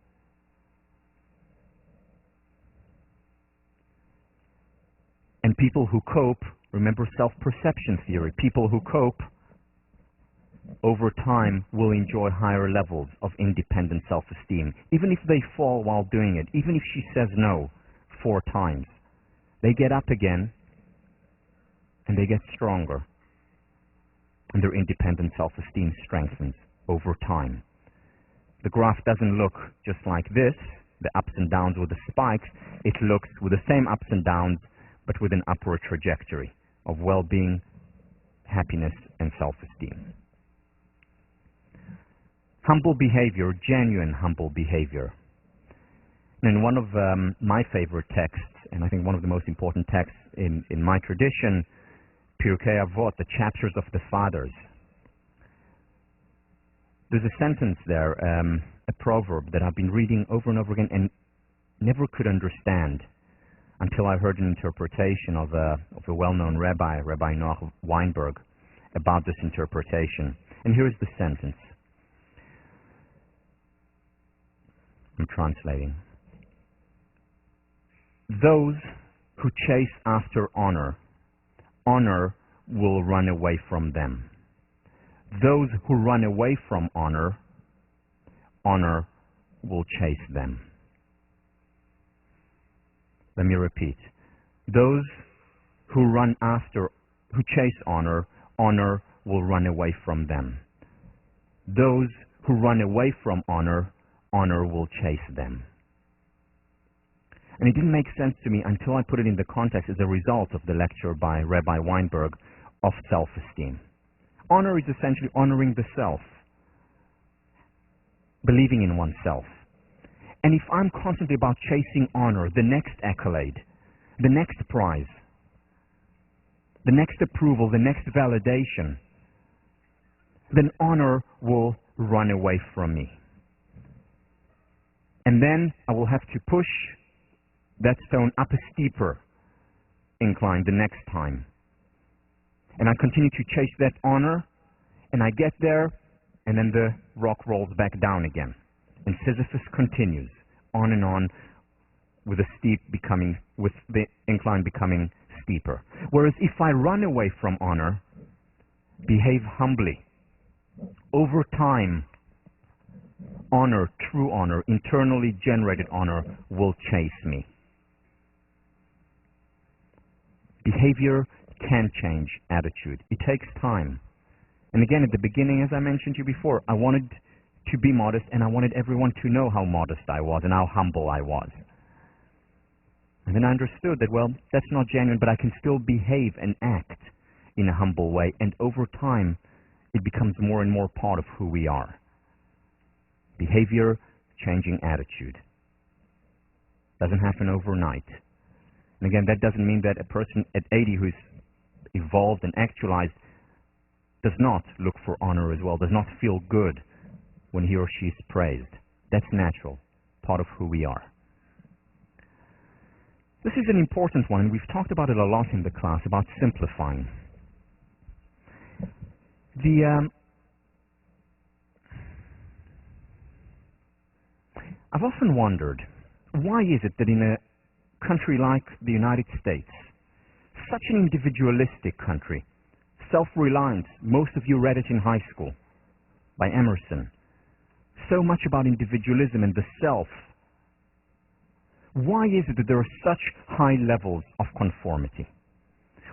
And people who cope, remember self-perception theory, people who cope over time will enjoy higher levels of independent self-esteem. Even if they fall while doing it, even if she says no 4 times, they get up again and they get stronger. And their independent self-esteem strengthens over time. The graph doesn't look just like this, the ups and downs with the spikes. It looks with the same ups and downs, but with an upward trajectory of well-being, happiness, and self-esteem. Humble behavior, genuine humble behavior. And in one of my favorite texts, and I think one of the most important texts in my tradition, Pirkei Avot, the chapters of the fathers, there's a sentence there, a proverb that I've been reading over and over again and never could understand until I heard an interpretation of a well-known rabbi, Rabbi Noach Weinberg, about this interpretation. And here is the sentence. I'm translating. Those who chase after honor, honor will run away from them. Those who run away from honor, honor will chase them. Let me repeat. Those who chase honor, honor will run away from them. Those who run away from honor, honor will chase them. And it didn't make sense to me until I put it in the context as a result of the lecture by Rabbi Weinberg of self-esteem. Honor is essentially honoring the self, believing in oneself. And if I'm constantly about chasing honor, the next accolade, the next prize, the next approval, the next validation, then honor will run away from me. And then I will have to push that stone up a steeper incline the next time. And I continue to chase that honor, and I get there, and then the rock rolls back down again. And Sisyphus continues on and on with the incline becoming steeper. Whereas if I run away from honor, behave humbly, over time, honor, true honor, internally generated honor will chase me. Behavior can change attitude. It takes time. And again, at the beginning, as I mentioned to you before, I wanted to be modest, and I wanted everyone to know how modest I was and how humble I was. And then I understood that, well, that's not genuine, but I can still behave and act in a humble way. And over time, it becomes more and more part of who we are. Behavior, changing attitude. Doesn't happen overnight. And again, that doesn't mean that a person at 80 who's evolved and actualized does not look for honor as well, does not feel good when he or she is praised. That's natural, part of who we are. This is an important one. We've talked about it a lot in the class, about simplifying. I've often wondered, why is it that in a country like the United States, such an individualistic country, self-reliance, most of you read it in high school by Emerson, so much about individualism and the self, why is it that there are such high levels of conformity?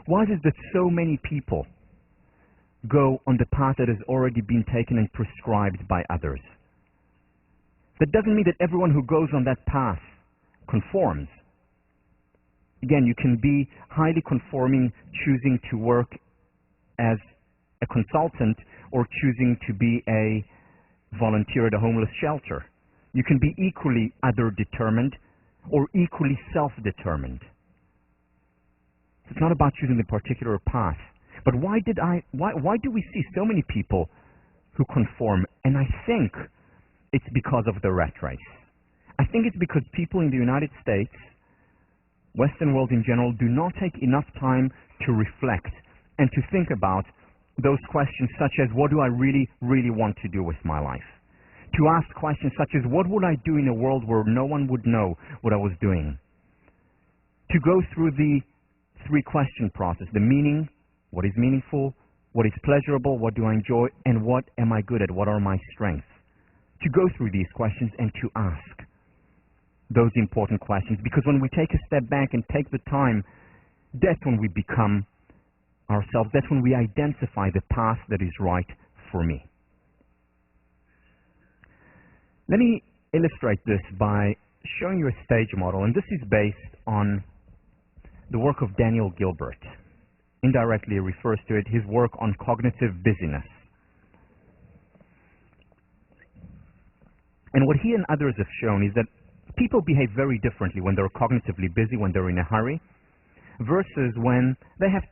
Why is it that so many people go on the path that has already been taken and prescribed by others? That doesn't mean that everyone who goes on that path conforms. Again, you can be highly conforming, choosing to work as a consultant or choosing to be a volunteer at a homeless shelter. You can be equally other-determined or equally self-determined. It's not about choosing a particular path. But why do we see so many people who conform? And I think it's because of the rat race. I think it's because people in the United States, Western world in general, do not take enough time to reflect and to think about those questions such as, what do I really, really want to do with my life? To ask questions such as, what would I do in a world where no one would know what I was doing? To go through the three-question process, the meaning, what is meaningful, what is pleasurable, what do I enjoy, and what am I good at, what are my strengths? To go through these questions and to ask those important questions, because when we take a step back and take the time, that's when we become ourselves, that's when we identify the path that is right for me. Let me illustrate this by showing you a stage model, and this is based on the work of Daniel Gilbert. Indirectly refers to it, his work on cognitive busyness. And what he and others have shown is that people behave very differently when they're cognitively busy, when they're in a hurry, versus when they have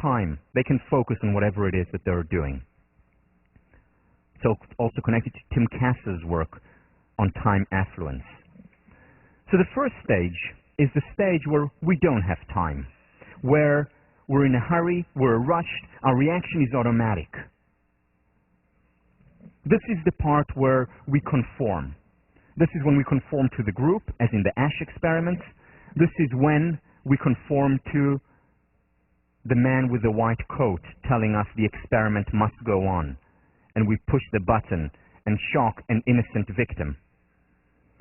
time. They can focus on whatever it is that they're doing. So also connected to Tim Cass's work on time affluence. So the first stage is the stage where we don't have time, where we're in a hurry, we're rushed, our reaction is automatic. This is the part where we conform. This is when we conform to the group, as in the Ash experiments. This is when we conform to the man with the white coat telling us the experiment must go on, and we push the button and shock an innocent victim.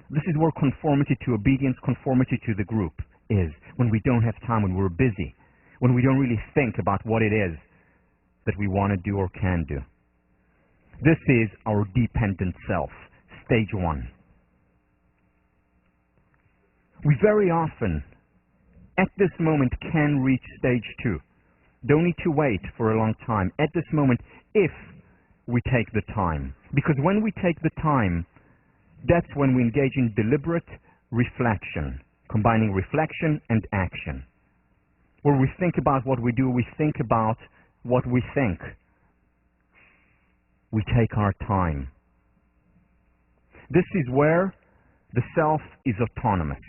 This is where conformity to obedience, conformity to the group is, when we don't have time, when we're busy, when we don't really think about what it is that we want to do or can do. This is our dependent self, stage 1. We very often, at this moment, can reach stage 2. Don't need to wait for a long time. At this moment, if we take the time. Because when we take the time, that's when we engage in deliberate reflection, combining reflection and action. Where we think about what we do, we think about what we think. We take our time. This is where the self is autonomous.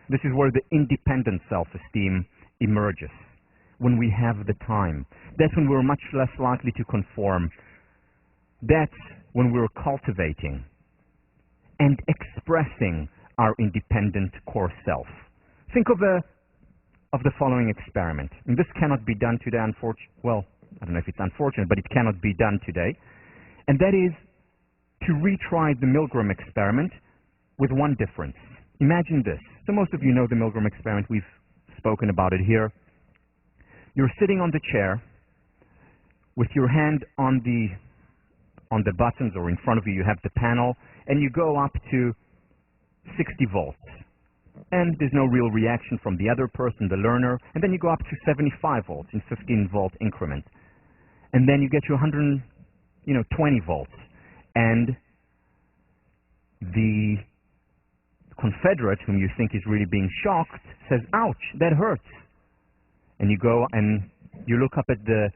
This is where the independent self-esteem emerges. When we have the time. That's when we're much less likely to conform. That's when we're cultivating and expressing our independent core self. Think of the following experiment. And this cannot be done today, well, I don't know if it's unfortunate, but it cannot be done today. And that is to retry the Milgram experiment with one difference. Imagine this. So most of you know the Milgram experiment. We've spoken about it here. You're sitting on the chair with your hand on the buttons, or in front of you you have the panel, and you go up to 60 volts. And there's no real reaction from the other person, the learner, and then you go up to 75 volts in 15-volt increments. And then you get to 120 volts. And the confederate, whom you think is really being shocked, says, "Ouch, that hurts." And you go and you look up at the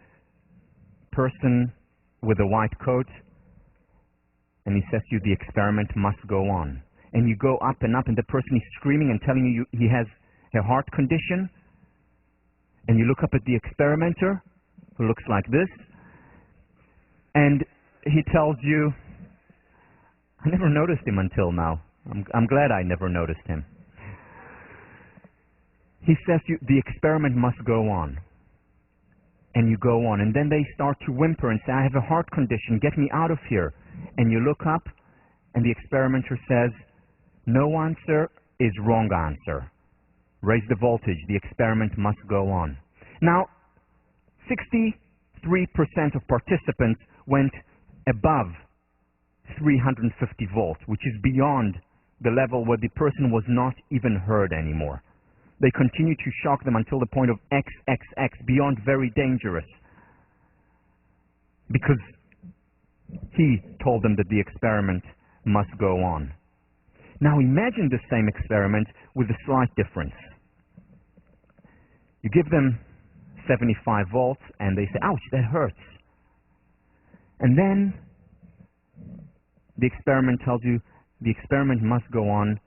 person with the white coat, and he says to you, "The experiment must go on." And you go up, and the person is screaming and telling you he has a heart condition. And you look up at the experimenter, who looks like this, and he tells you, "I never noticed him until now. I'm glad I never noticed him." He says to you, "The experiment must go on." And you go on. And then they start to whimper and say, "I have a heart condition. Get me out of here." And you look up, and the experimenter says, "No answer is wrong answer. Raise the voltage. The experiment must go on." Now, 63% of participants went above 350 volts, which is beyond the level where the person was not even heard anymore. They continue to shock them until the point of XXX, beyond very dangerous. Because he told them that the experiment must go on. Now imagine the same experiment with a slight difference. You give them 75 volts and they say, "Ouch, that hurts." And then the experiment tells you, "The experiment must go on.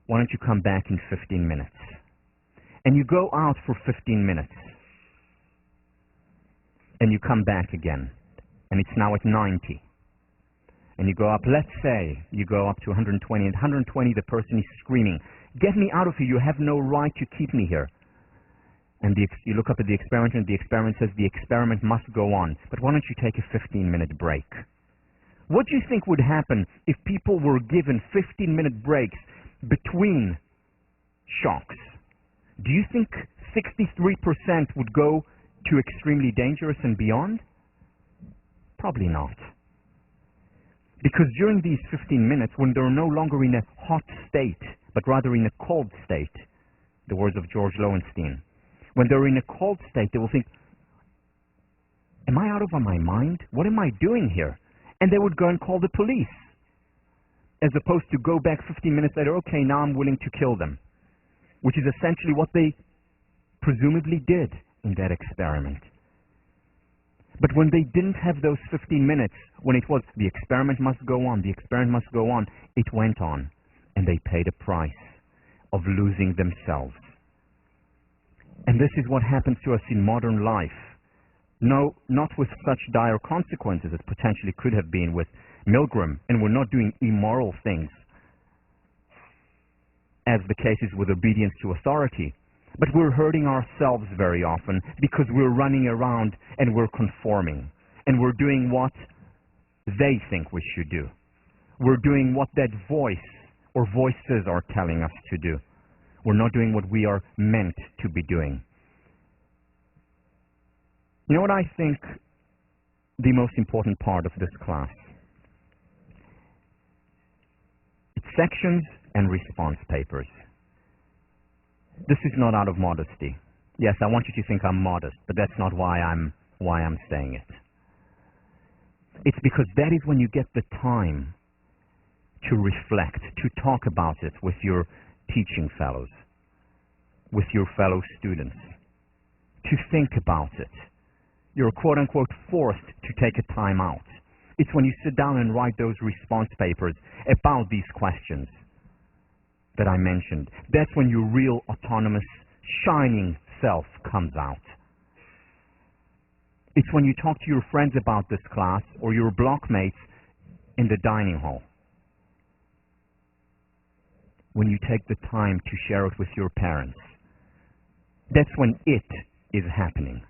Why don't you come back in 15 minutes? And you go out for 15 minutes. And you come back again. And it's now at 90. And you go up, let's say, you go up to 120. And 120, the person is screaming, "Get me out of here. You have no right to keep me here." And you look up at the experimenter, and the experiment says, "The experiment must go on. But why don't you take a 15-minute break?" What do you think would happen if people were given 15-minute breaks between shocks? Do you think 63% would go to extremely dangerous and beyond? Probably not. Because during these 15 minutes, when they're no longer in a hot state, but rather in a cold state, the words of George Lowenstein, when they're in a cold state, they will think, "Am I out of my mind? What am I doing here?" And they would go and call the police, as opposed to go back 15 minutes later, "Okay, now I'm willing to kill them," which is essentially what they presumably did in that experiment. But when they didn't have those 15 minutes, when it was, "The experiment must go on, the experiment must go on," it went on, and they paid a price of losing themselves. And this is what happens to us in modern life. No, not with such dire consequences as potentially could have been with Milgram, and we're not doing immoral things, as the case is with obedience to authority. But we're hurting ourselves very often because we're running around and we're conforming. And we're doing what they think we should do. We're doing what that voice or voices are telling us to do. We're not doing what we are meant to be doing. You know what I think the most important part of this class? It's sections and response papers. This is not out of modesty. Yes, I want you to think I'm modest, but that's not why I'm saying it. It's because that is when you get the time to reflect, to talk about it with your teaching fellows, with your fellow students, to think about it. You're quote-unquote forced to take a time out. It's when you sit down and write those response papers about these questions that I mentioned. That's when your real autonomous, shining self comes out. It's when you talk to your friends about this class or your blockmates in the dining hall. When you take the time to share it with your parents. That's when it is happening.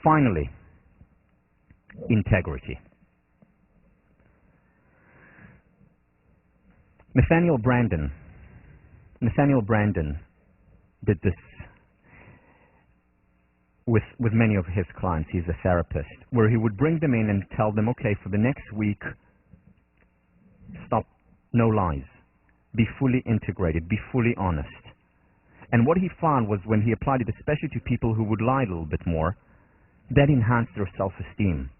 Finally, integrity. Nathaniel Brandon did this with many of his clients. He's a therapist, where he would bring them in and tell them, okay, for the next week, stop, no lies, be fully integrated, be fully honest. And what he found was when he applied it, especially to people who would lie a little bit more, that enhanced their self-esteem.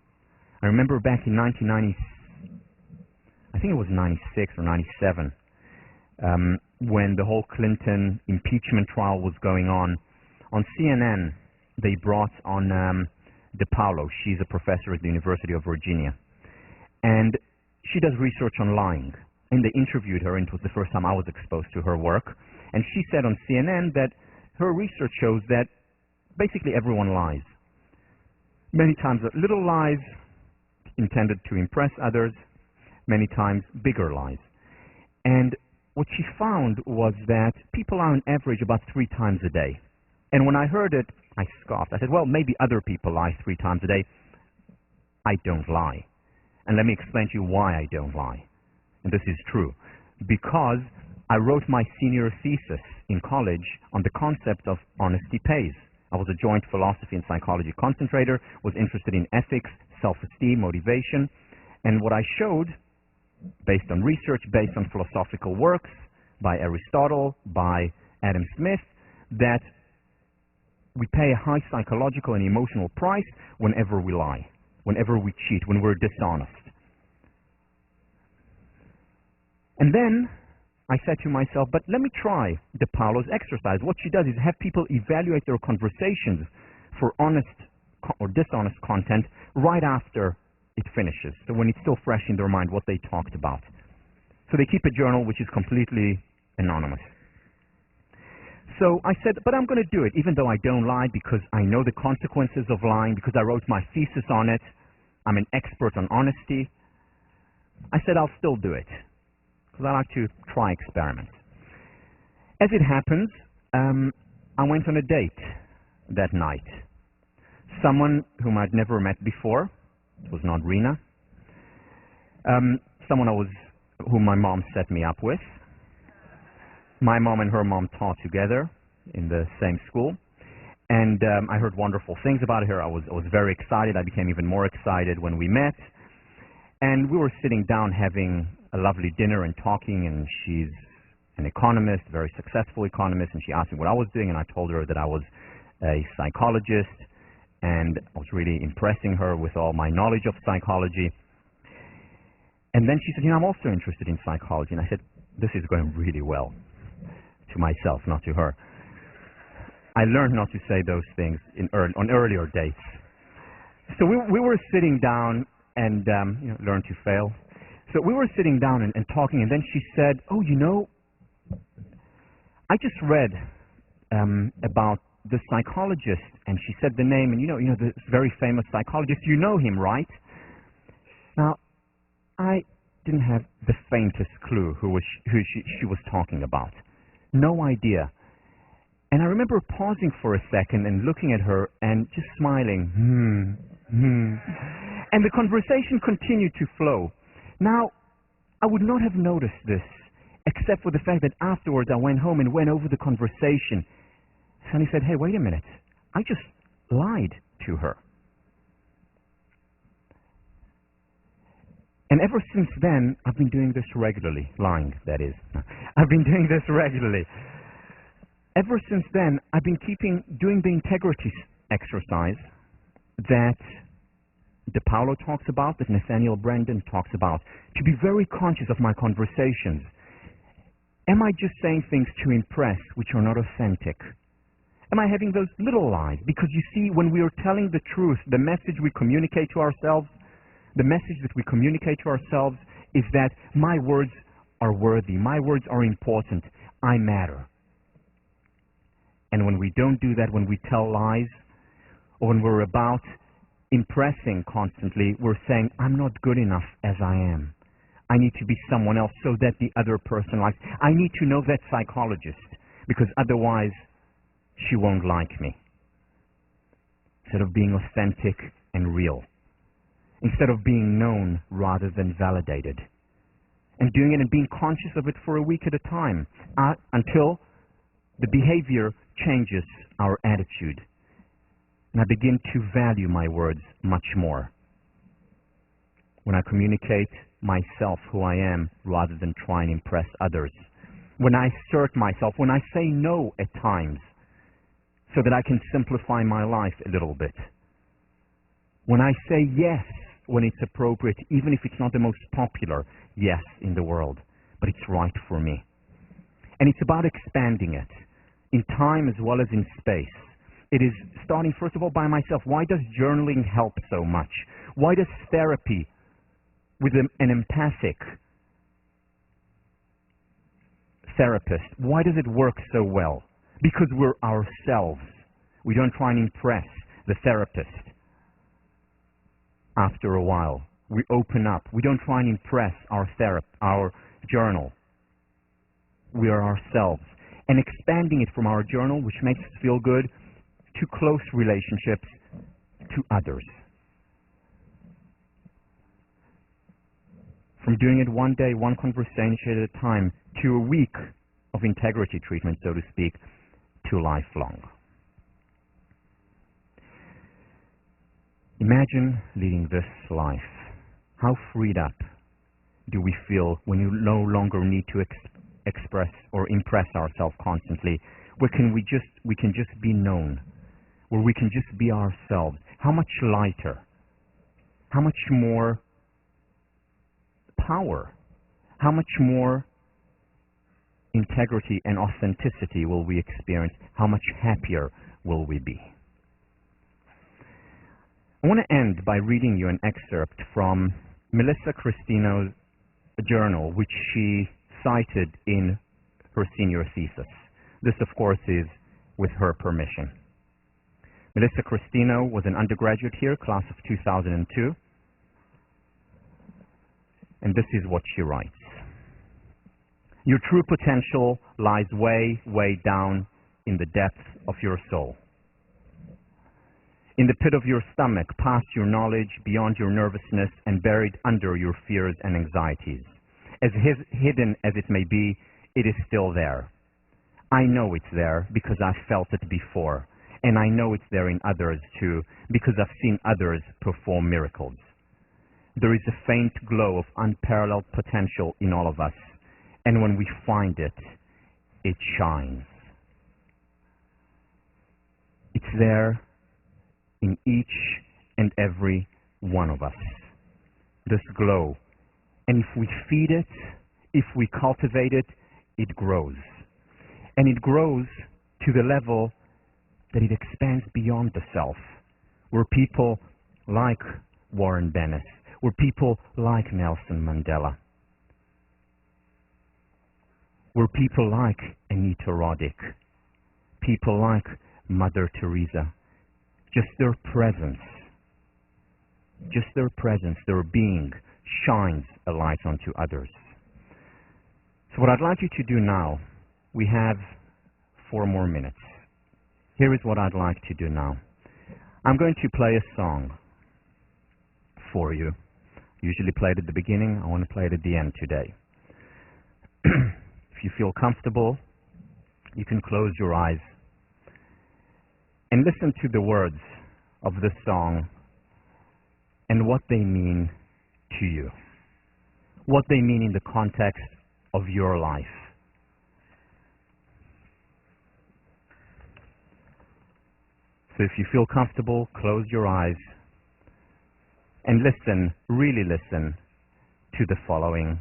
I remember back in 1990, I think it was 96 or 97, when the whole Clinton impeachment trial was going on CNN, they brought on DePaulo. She's a professor at the University of Virginia. And she does research on lying. And they interviewed her, and it was the first time I was exposed to her work. And she said on CNN that her research shows that basically everyone lies. Many times little lies intended to impress others, many times bigger lies. And what she found was that people are on average about 3 times a day. And when I heard it, I scoffed. I said, well, maybe other people lie 3 times a day. I don't lie. And let me explain to you why I don't lie. And this is true. Because I wrote my senior thesis in college on the concept of honesty pays. I was a joint philosophy and psychology concentrator, was interested in ethics, self-esteem, motivation. And what I showed, based on research, based on philosophical works by Aristotle, by Adam Smith, that we pay a high psychological and emotional price whenever we lie, whenever we cheat, when we're dishonest. And then I said to myself, but let me try DePaulo's exercise. What she does is have people evaluate their conversations for honest or dishonest content right after it finishes. So when it's still fresh in their mind what they talked about. So they keep a journal which is completely anonymous. So I said, but I'm going to do it, even though I don't lie, because I know the consequences of lying, because I wrote my thesis on it. I'm an expert on honesty. I said I'll still do it, because I like to try experiments. As it happens, I went on a date that night. Someone whom I'd never met before. It was not Rena. Someone whom my mom set me up with. My mom and her mom taught together in the same school. And I heard wonderful things about her. I was very excited. I became even more excited when we met. And we were sitting down having a lovely dinner and talking, and she's an economist, very successful economist, and she asked me what I was doing, and I told her that I was a psychologist, and I was really impressing her with all my knowledge of psychology. And then she said, I'm also interested in psychology. And I said, this is going really well. To myself, not to her. I learned not to say those things on earlier dates. So we were sitting down and learn to fail. So we were sitting down and talking, and then she said, I just read about the psychologist, and she said the name, and this very famous psychologist, you know him, right? Now, I didn't have the faintest clue who she was talking about. No idea. And I remember pausing for a second and looking at her and just smiling. And the conversation continued to flow. Now, I would not have noticed this, except for the fact that afterwards I went home and went over the conversation. Sonny said, hey, wait a minute. I just lied to her. And ever since then, I've been doing this regularly. Lying, that is. I've been doing this regularly. Ever since then, I've been doing the integrity exercise that DePaulo talks about, that Nathaniel Branden talks about, to be very conscious of my conversations. Am I just saying things to impress which are not authentic? Am I having those little lies? Because you see, when we are telling the truth, the message we communicate to ourselves, the message that we communicate to ourselves is that my words are worthy, my words are important, I matter. And when we don't do that, when we tell lies, or when we're about impressing constantly, we're saying, I'm not good enough as I am. I need to be someone else so that the other person likes. I need to know that psychologist, because otherwise she won't like me. Instead of being authentic and real. Instead of being known rather than validated. And doing it and being conscious of it for a week at a time, until the behavior changes our attitude. And I begin to value my words much more. When I communicate myself, who I am, rather than try and impress others. When I assert myself, when I say no at times, so that I can simplify my life a little bit. When I say yes when it's appropriate, even if it's not the most popular yes in the world, but it's right for me. And it's about expanding it, in time as well as in space. It is starting, first of all, by myself. Why does journaling help so much? Why does therapy with an empathic therapist, why does it work so well? Because we're ourselves. We don't try and impress the therapist. After a while, we open up. We don't try and impress our journal. We are ourselves. And expanding it from our journal, which makes us feel good, to close relationships to others. From doing it one day, one conversation at a time, to a week of integrity treatment, so to speak, to lifelong. Imagine leading this life. How freed up do we feel when you no longer need to express or impress ourselves constantly, where we can just be known, where we can just be ourselves. How much lighter, how much more power, how much more integrity and authenticity will we experience, how much happier will we be. I want to end by reading you an excerpt from Melissa Christino's journal, which she cited in her senior thesis. This, of course, is with her permission. Melissa Christino was an undergraduate here, class of 2002. And this is what she writes. Your true potential lies way, way down in the depths of your soul. In the pit of your stomach, past your knowledge, beyond your nervousness, and buried under your fears and anxieties. As hidden as it may be, it is still there. I know it's there because I've felt it before, and I know it's there in others too, because I've seen others perform miracles. There is a faint glow of unparalleled potential in all of us, and when we find it, it shines. It's there in each and every one of us, this glow. And if we feed it, if we cultivate it, it grows. And it grows to the level that it expands beyond the self, where people like Warren Bennis, where people like Nelson Mandela, where people like Anita Roddick, people like Mother Teresa, just their presence Just their presence, their being, shines a light onto others. So what I'd like you to do now, we have 4 more minutes. Here is what I'd like to do now. I'm going to play a song for you. Usually play it at the beginning. I want to play it at the end today. If you feel comfortable, you can close your eyes and listen to the words of the song and what they mean to you, what they mean in the context of your life. So if you feel comfortable, close your eyes and listen, really listen to the following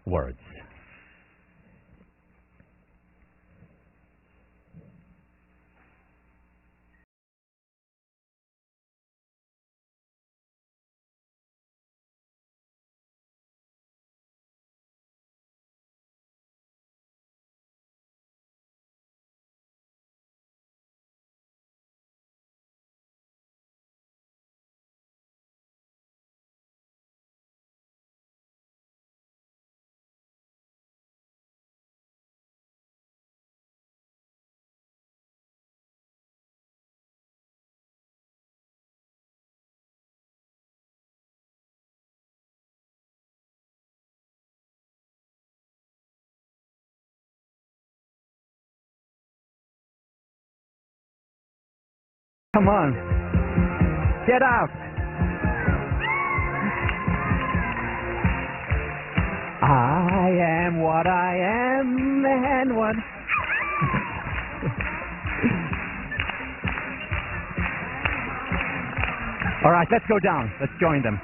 words. Come on, get out. I am what I am and what... All right, let's go down. Let's join them.